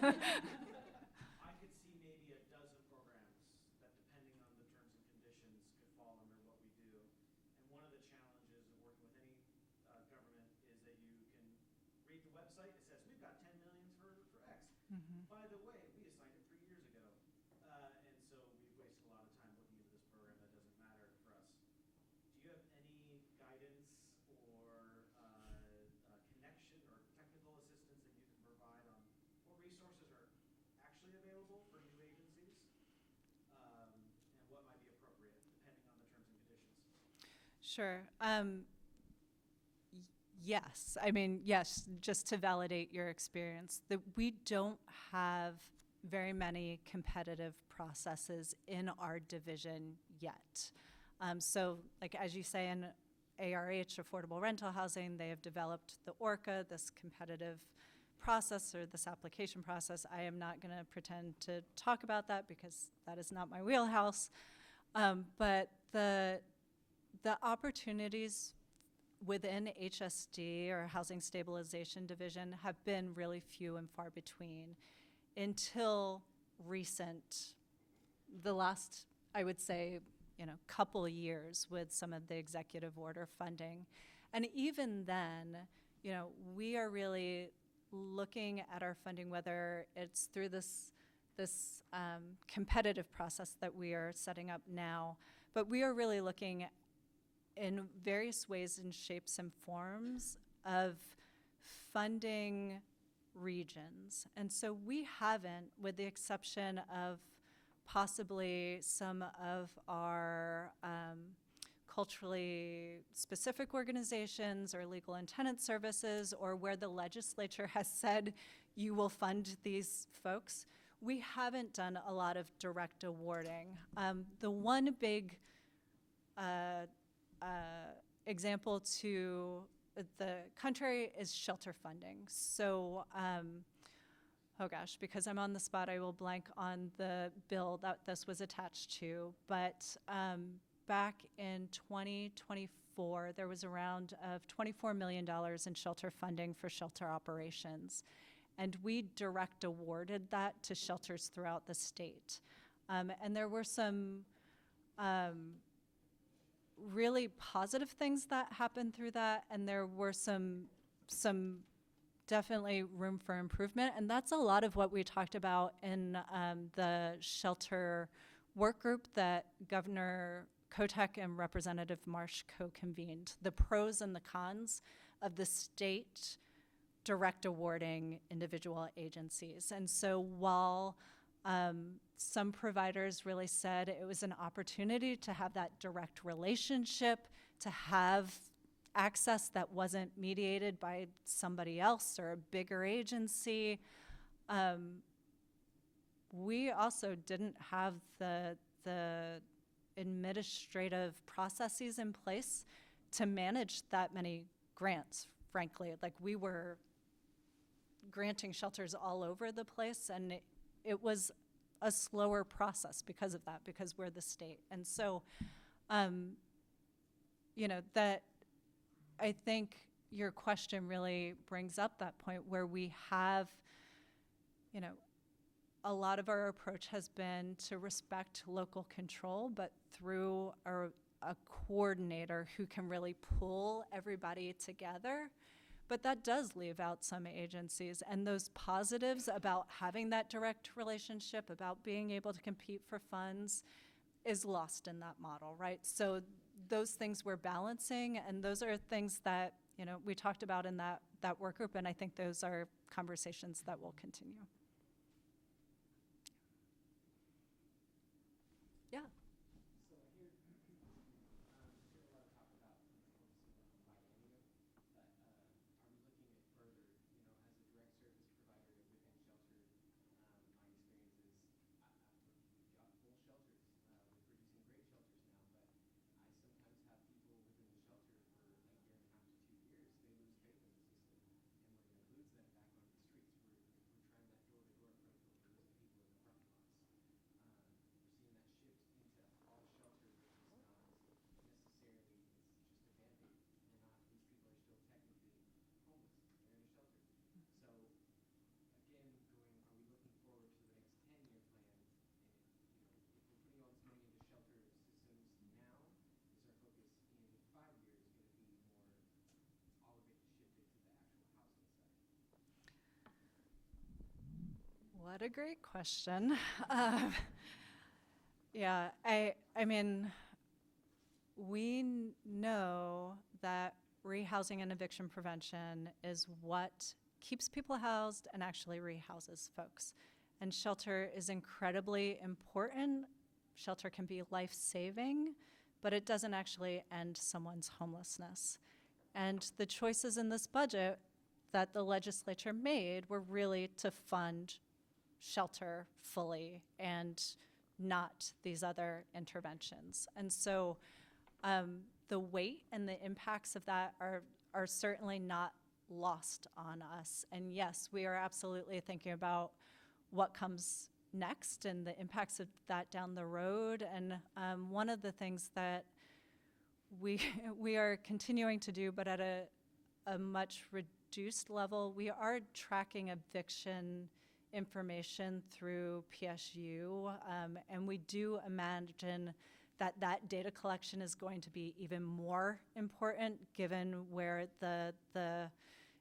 could see maybe a dozen programs that, depending on the terms and conditions, could fall under what we do. And one of the challenges of working with any government is that you can read the website. It says, we've got 10 million for X. By the way, we assigned it 3 years ago. And so we've wasted a lot of time looking into this program that doesn't matter for us. Do you have any guidance or connection or technical assistance that you can provide on what resources are actually available for new agencies and what might be appropriate depending on the terms and conditions? Sure. Yes. I mean, yes, just to validate your experience, that we don't have very many competitive processes in our division yet. So, like as you say, in ARH, Affordable Rental Housing, they have developed the ORCA, this competitive process or this application process. I am not going to pretend to talk about that because that is not my wheelhouse. But the opportunities within HSD or Housing Stabilization Division have been really few and far between until the last, I would say, couple years with some of the executive order funding. And even then, we are really looking at our funding, whether it's through this competitive process that we are setting up now, but we are really looking in various ways and shapes and forms of funding regions. And so we haven't, with the exception of possibly some of our culturally specific organizations or legal and tenant services, or where the legislature has said you will fund these folks, we haven't done a lot of direct awarding. The one big example to the contrary is shelter funding. So, oh gosh, because I'm on the spot, I will blank on the bill that this was attached to. But back in 2024, there was a round of $24 million in shelter funding for shelter operations. And we direct awarded that to shelters throughout the state. And there were some really positive things that happened through that, and there were some definitely room for improvement, and that's a lot of what we talked about in the shelter work group that Governor Kotek and Representative Marsh co-convened, the pros and the cons of the state direct awarding individual agencies. And so while some providers really said it was an opportunity to have that direct relationship, to have access that wasn't mediated by somebody else or a bigger agency. We also didn't have the administrative processes in place to manage that many grants, frankly. Like, we were granting shelters all over the place, and it was a slower process because of that, because we're the state. And so, that I think your question really brings up that point where we have, a lot of our approach has been to respect local control, but through a coordinator who can really pull everybody together. But that does leave out some agencies, and those positives about having that direct relationship, about being able to compete for funds, is lost in that model, right? So those things we're balancing, and those are things that, we talked about in that work group, and I think those are conversations that will continue. Yeah. So I hear, hear a lot of talk about biennium, but are we looking at further, as a direct service provider within shelter? My experience is we've got full shelters What a great question. Yeah, I mean, we know that rehousing and eviction prevention is what keeps people housed and actually rehouses folks. And shelter is incredibly important. Shelter can be life-saving, but it doesn't actually end someone's homelessness. And the choices in this budget that the legislature made were really to fund shelter fully and not these other interventions. And so the weight and the impacts of that are certainly not lost on us. And yes, we are absolutely thinking about what comes next and the impacts of that down the road. And one of the things that we we are continuing to do, but at a much reduced level, we are tracking eviction information through PSU, and we do imagine that that data collection is going to be even more important given where the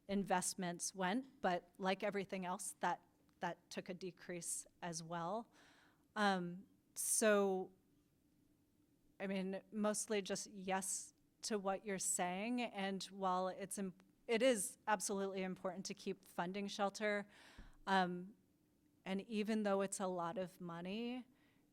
investments went. But like everything else, that took a decrease as well. So, I mean, mostly just yes to what you're saying. And while it is absolutely important to keep funding shelter, and even though it's a lot of money,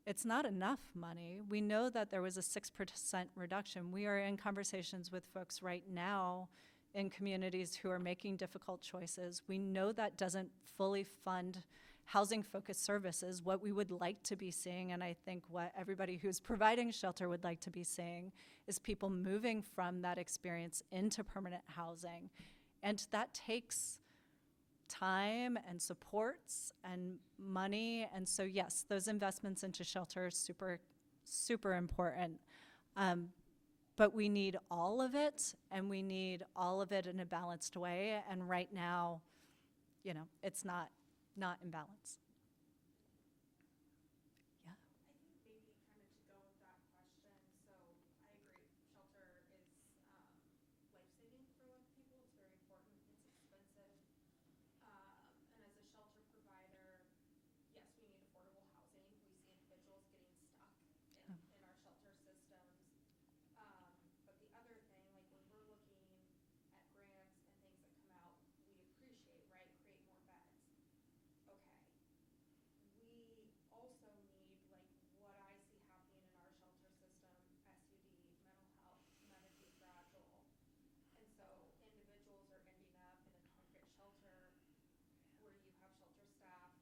it's not enough money. We know that there was a 6% reduction. We are in conversations with folks right now in communities who are making difficult choices. We know that doesn't fully fund housing-focused services, what we would like to be seeing, and I think what everybody who's providing shelter would like to be seeing, is people moving from that experience into permanent housing. And that takes time and supports and money. And so yes, those investments into shelter are super, super important. But we need all of it, and we need all of it in a balanced way. And right now, you know, it's not in balance. Yeah. I think maybe kind of to go with that question, so I agree, shelter is life-saving for a lot of people. It's very important. It's expensive. And as a shelter provider, yes, we need affordable housing. We see individuals getting stuck in our shelter systems. But the other thing, like when we're looking at grants and things that come out, we appreciate, right? Create more beds. Okay. We also need, like, what I see happening in our shelter system, SUD, mental health, medically fragile. And so individuals are ending up in a congregate shelter where you have shelter staff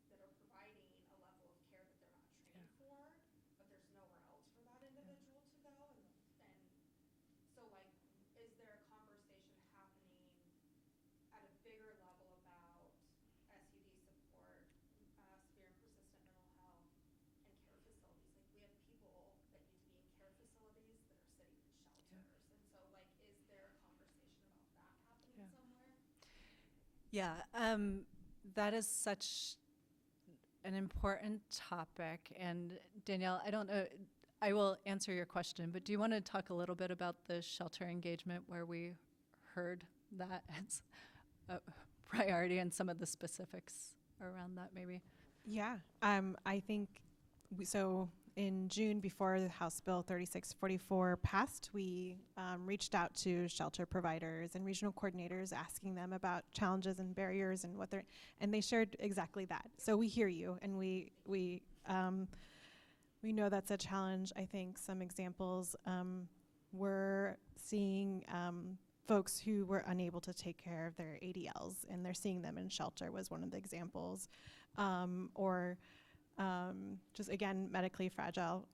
that are providing a level of care that they're not trained for, but there's nowhere else for that individual to go. And so, like, is there a conversation happening at a bigger level about SUD support, severe and persistent mental health, and care facilities? Like, we have people that need to be in care facilities that are sitting in shelters. And so, like, is there a conversation about that happening somewhere? Yeah, that is such an important topic. And Danielle, I don't know, I will answer your question, but do you want to talk a little bit about the shelter engagement where we heard that as a priority and some of the specifics around that maybe? Yeah, I think so. In June, before the House Bill 3644 passed, we reached out to shelter providers and regional coordinators, asking them about challenges and barriers and and they shared exactly that. So we hear you, and we know that's a challenge. I think some examples, we're seeing folks who were unable to take care of their ADLs, and they're seeing them in shelter was one of the examples, or just again, medically fragile.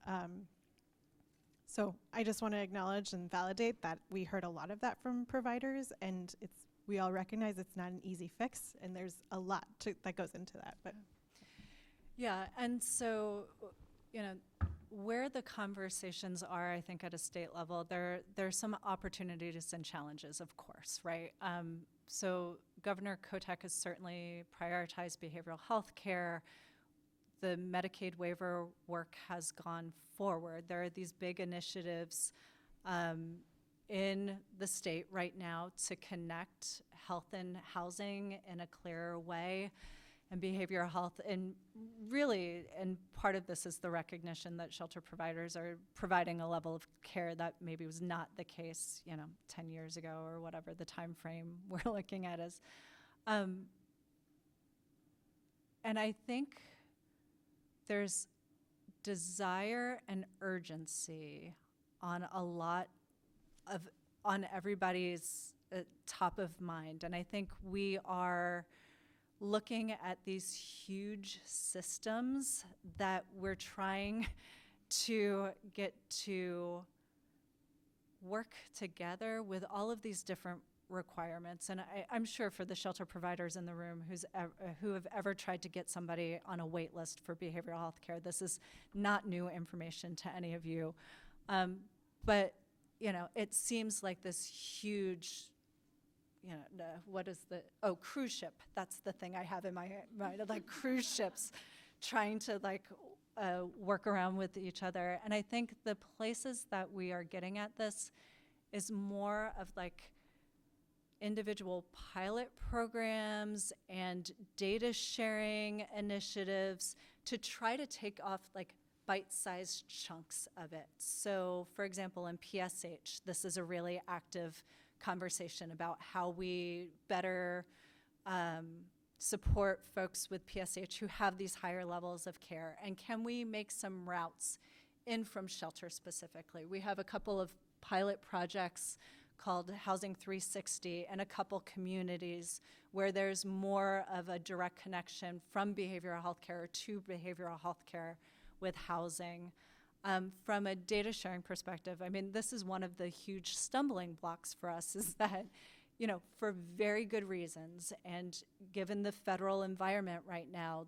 So I just want to acknowledge and validate that we heard a lot of that from providers, and we all recognize it's not an easy fix, and there's a lot that goes into that. But yeah, and so, you know, where the conversations are, I think at a state level, there's some opportunities and challenges, of course, right? So Governor Kotek has certainly prioritized behavioral health care. The Medicaid waiver work has gone forward. There are these big initiatives in the state right now to connect health and housing in a clearer way, and behavioral health. And really, and part of this is the recognition that shelter providers are providing a level of care that maybe was not the case, 10 years ago or whatever the time frame we're looking at is. And I think there's desire and urgency on on everybody's top of mind. And I think we are looking at these huge systems that we're trying to get to work together with all of these different requirements. And I'm sure for the shelter providers in the room who have ever tried to get somebody on a wait list for behavioral health care, this is not new information to any of you. But, it seems like this huge, cruise ship. That's the thing I have in my mind, like cruise ships trying to work around with each other. And I think the places that we are getting at this is more of individual pilot programs and data sharing initiatives to try to take off bite-sized chunks of it. So for example, in PSH, this is a really active conversation about how we better support folks with PSH who have these higher levels of care. And can we make some routes in from shelter specifically? We have a couple of pilot projects called Housing 360 and a couple communities where there's more of a direct connection from behavioral health care to behavioral health care with housing. From a data sharing perspective, this is one of the huge stumbling blocks for us is that, for very good reasons, and given the federal environment right now,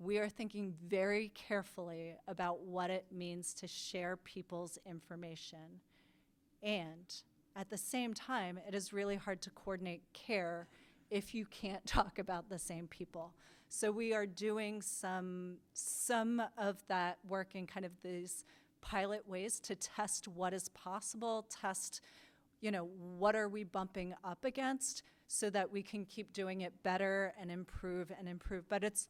we are thinking very carefully about what it means to share people's information. And at the same time, it is really hard to coordinate care if you can't talk about the same people. So we are doing some of that work in kind of these pilot ways to test what is possible, test, what are we bumping up against so that we can keep doing it better and improve and improve. But it's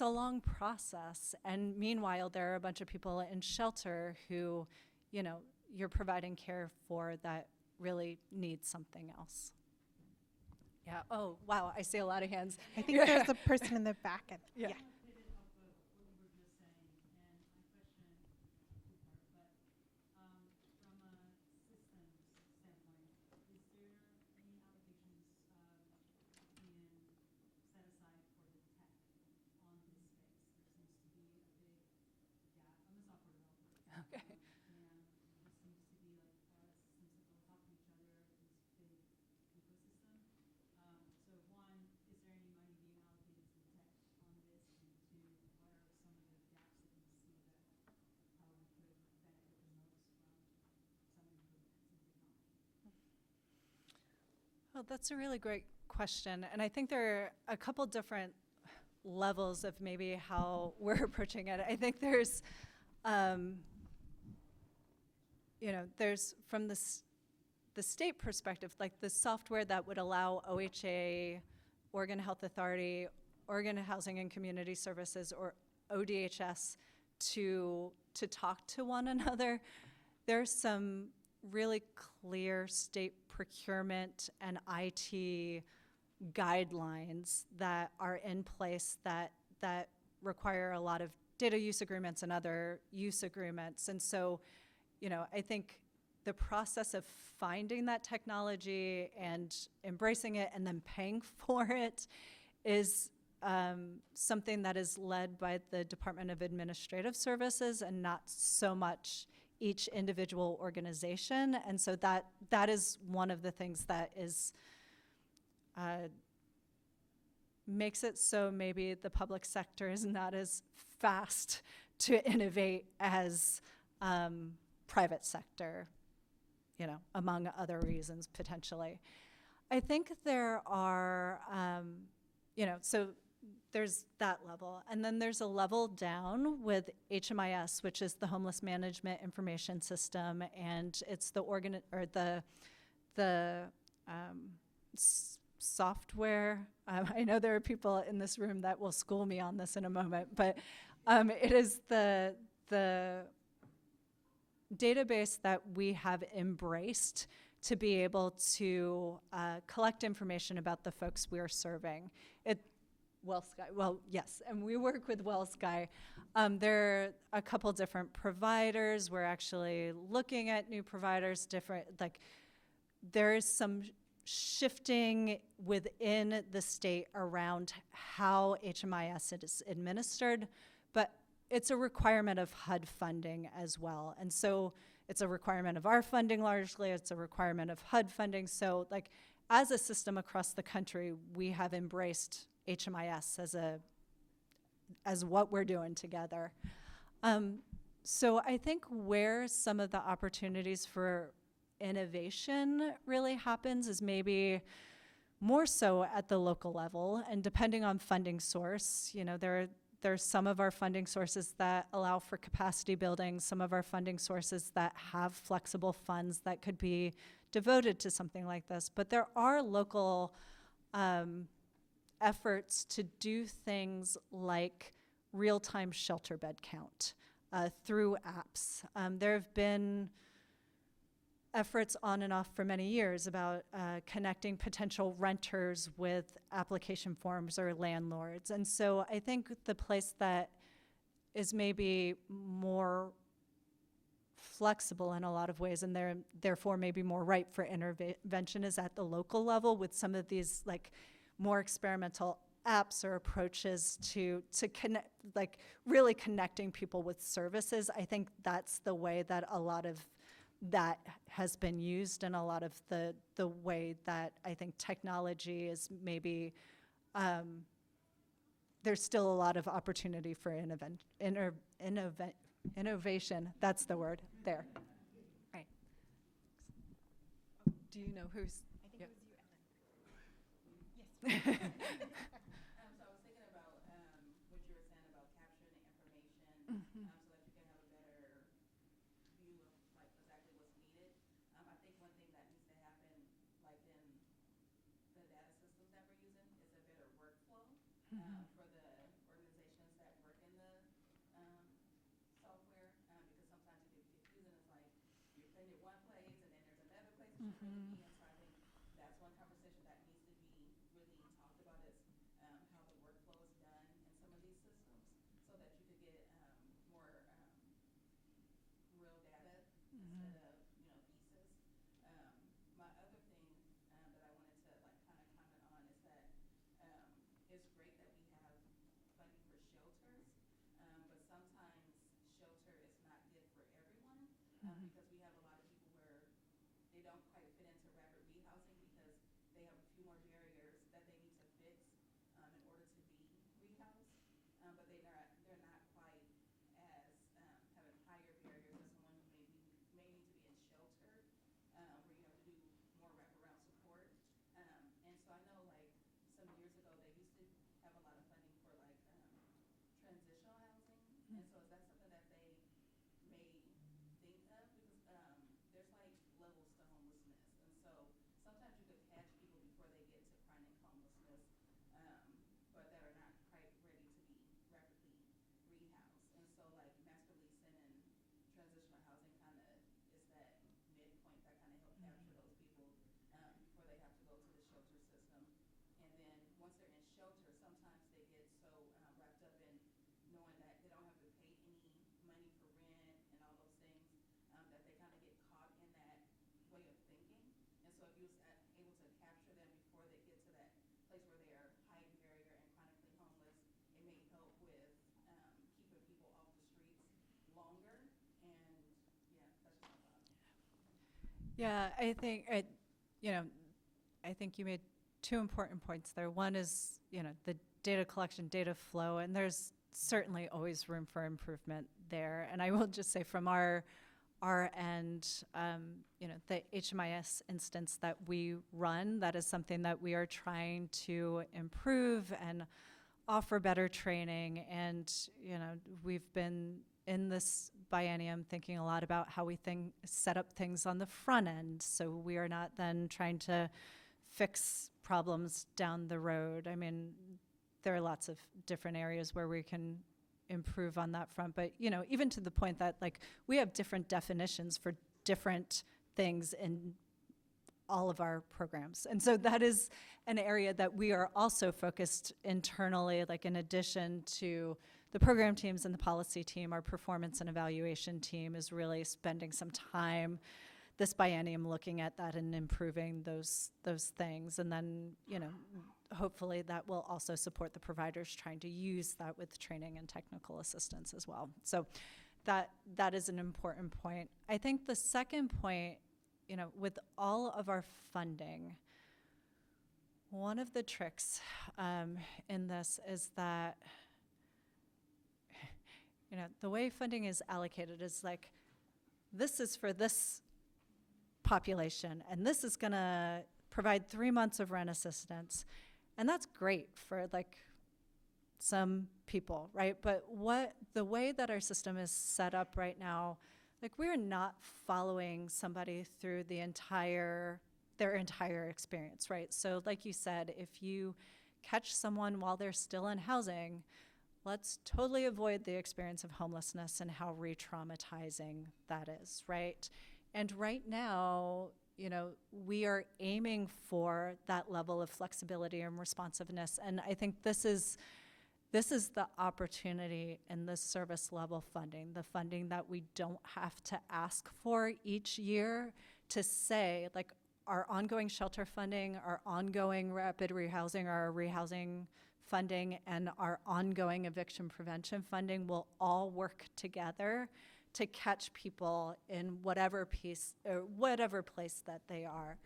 a long process. And meanwhile, there are a bunch of people in shelter who, you're providing care for that really need something else. Yeah. Oh, wow. I see a lot of hands. I think there's a person in the back. Yeah. Well, that's a really great question. And I think there are a couple different levels of maybe how we're approaching it. I think there's, there's from the state perspective, the software that would allow OHA, Oregon Health Authority, Oregon Housing and Community Services, or ODHS to talk to one another. There's some really clear state procurement and IT guidelines that are in place that require a lot of data use agreements and other use agreements. And so, I think the process of finding that technology and embracing it and then paying for it is something that is led by the Department of Administrative Services and not so much each individual organization. And so that is one of the things that is makes it so maybe the public sector is not as fast to innovate as private sector, among other reasons potentially. I think there are, so there's that level. And then there's a level down with HMIS, which is the Homeless Management Information System, and it's the software. I know there are people in this room that will school me on this in a moment, but it is the database that we have embraced to be able to collect information about the folks we are serving. Yes, and we work with WellSky. There are a couple different providers. We're actually looking at new providers, there is some shifting within the state around how HMIS is administered, but it's a requirement of HUD funding as well. And so it's a requirement of our funding largely, it's a requirement of HUD funding. So as a system across the country, we have embraced HMIS as what we're doing together. So I think where some of the opportunities for innovation really happens is maybe more so at the local level, and depending on funding source, there's some of our funding sources that allow for capacity building, some of our funding sources that have flexible funds that could be devoted to something like this. But there are local efforts to do things like real-time shelter bed count through apps. There have been efforts on and off for many years about connecting potential renters with application forms or landlords. And so I think the place that is maybe more flexible in a lot of ways and therefore maybe more ripe for intervention is at the local level with some of these more experimental apps or approaches to connect, really connecting people with services. I think that's the way that a lot of that has been used, and a lot of the way that I think technology is maybe, there's still a lot of opportunity for innovation. That's the word there. Right. Do you know who's? I think Yep. it was you, Ellen. Yes. So I was thinking about what you were saying about capturing the information Mhm. so that you can have a better view of exactly what's needed. I think one thing that needs to happen, in the data systems that we're using, is a better workflow for the organizations that work in the software, because sometimes it gets confusing. It's you're putting it one place and then there's another place that you're putting it in. So I think that's one conversation that needs to be really talked about, is how the workflow is done in some of these systems, so that you could get more real data instead of pieces. My other thing that I wanted to kind of comment on is that it's great that we have funding for shelters, but sometimes shelter is not good for everyone, because we have a lot of people where they don't quite fit into rapid rehousing because they have a few more barriers that they need to fix in order to be rehoused, but they're not quite as having higher barriers as someone who may need to be in shelter, where you have to do more wraparound support. And so I know some years ago they used to have a lot of funding for transitional housing, and so is that something that they may think of? Because there's levels to homelessness, and so sometimes you could catch people before they get to chronic homelessness, but that are not quite ready to be rapidly rehoused. And so master leasing and transitional housing kind of is that midpoint that kind of help capture those people before they have to go to the shelter system. And then once they're in shelter, sometimes they get so wrapped up in knowing that they don't have to pay any money for rent and all those things, that they kind of get caught in that way of thinking. And so if you was able to capture them before they get to that place where they are high barrier and chronically homeless, it may help with keeping people off the streets longer. And yeah, that's just my thought. Yeah, I think I think you made two important points there. One is the data collection, data flow, and there's certainly always room for improvement there. And I will just say from our end, the HMIS instance that we run, that is something that we are trying to improve and offer better training. And, we've been in this biennium thinking a lot about how we set up things on the front end, so we are not then trying to fix problems down the road. I mean, there are lots of different areas where we can improve on that front, but even to the point that like we have different definitions for different things in all of our programs. And so that is an area that we are also focused internally, like in addition to the program teams and the policy team, our performance and evaluation team is really spending some time this biennium looking at that and improving those things. And then, hopefully that will also support the providers trying to use that with training and technical assistance as well. So that is an important point. I think the second point, with all of our funding, one of the tricks in this is that, the way funding is allocated is like, this is for this population, and this is gonna provide 3 months of rent assistance. And that's great for like some people, right? But the way that our system is set up right now, like we're not following somebody through their entire experience, right? So like you said, if you catch someone while they're still in housing, let's totally avoid the experience of homelessness and how re-traumatizing that is, right? And right now, we are aiming for that level of flexibility and responsiveness. And I think this is the opportunity in this service level funding, the funding that we don't have to ask for each year, to say, like, our ongoing shelter funding, our ongoing rapid rehousing, our rehousing funding, and our ongoing eviction prevention funding will all work together to catch people in whatever place that they are.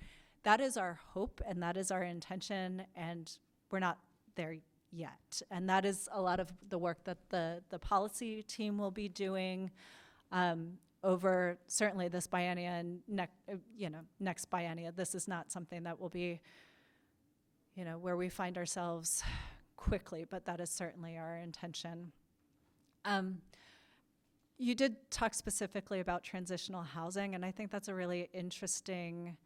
That is our hope and that is our intention, and we're not there yet. And that is a lot of the work that the policy team will be doing over certainly this biennia and next biennia. This is not something that will be, where we find ourselves quickly, but that is certainly our intention. You did talk specifically about transitional housing, and I think that's a really interesting,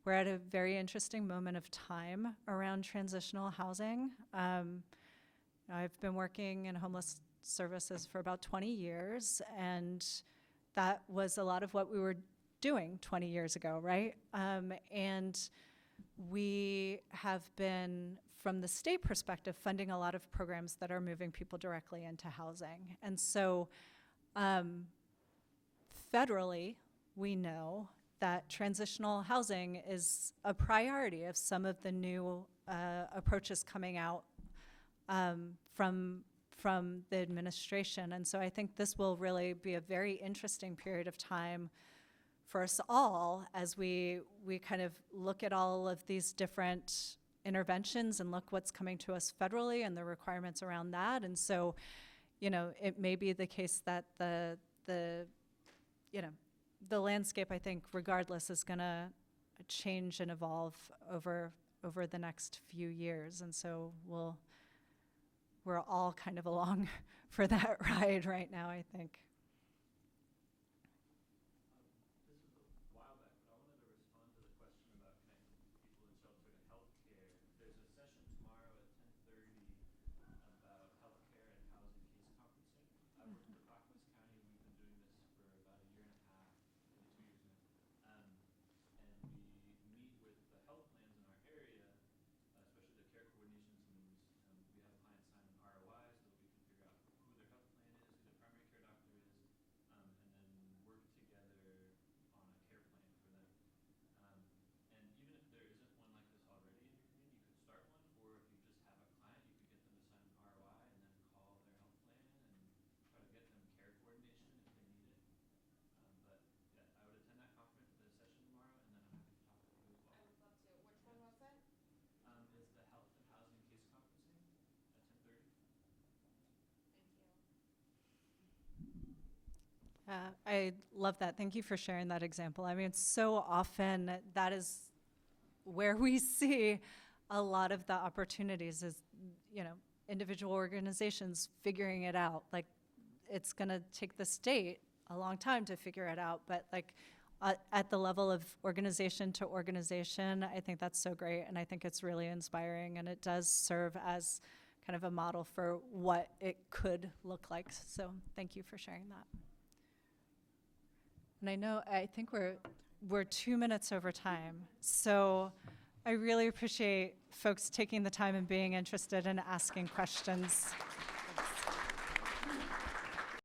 we're at a very interesting moment of time around transitional housing. I've been working in homeless services for about 20 years, and that was a lot of what we were doing 20 years ago, right? And we have been, from the state perspective, funding a lot of programs that are moving people directly into housing. And so federally, we know that transitional housing is a priority of some of the new approaches coming out from the administration. And so I think this will really be a very interesting period of time for us all as we kind of look at all of these different interventions and look what's coming to us federally and the requirements around that. And so, it may be the case that the landscape, I think, regardless, is going to change and evolve over the next few years. And so we're all kind of along for that ride right now, I think. This was a while back, but I wanted to respond to the question about connecting people in shelter to healthcare. There's a session tomorrow at 10:30 about healthcare and housing case conferencing. I work for Clackamas County. We've been doing this for about a year and a half, maybe 2 years now. And we meet with the health plans in our area, especially the care coordination teams. We have clients sign an ROI so that we can figure out who their health plan is, who their primary care doctor is, and then work together on a care plan for them. And even if there isn't one like this already in your community, you could start one, or if you just have a client, you could get them to sign an ROI and then call their health plan and try to get them care coordination if they need it. But yeah, I would attend that conference, the session tomorrow, and then I'm happy to talk with you as well. I would love to. Which one was that? It's the health and housing case conferencing at 10:30. Thank you. I love that. Thank you for sharing that example. I mean, so often that is where we see a lot of the opportunities is, individual organizations figuring it out. Like, it's going to take the state a long time to figure it out, but like at the level of organization to organization, I think that's so great, and I think it's really inspiring, and it does serve as kind of a model for what it could look like. So thank you for sharing that. And I think we're 2 minutes over time, so I really appreciate folks taking the time and being interested and asking questions.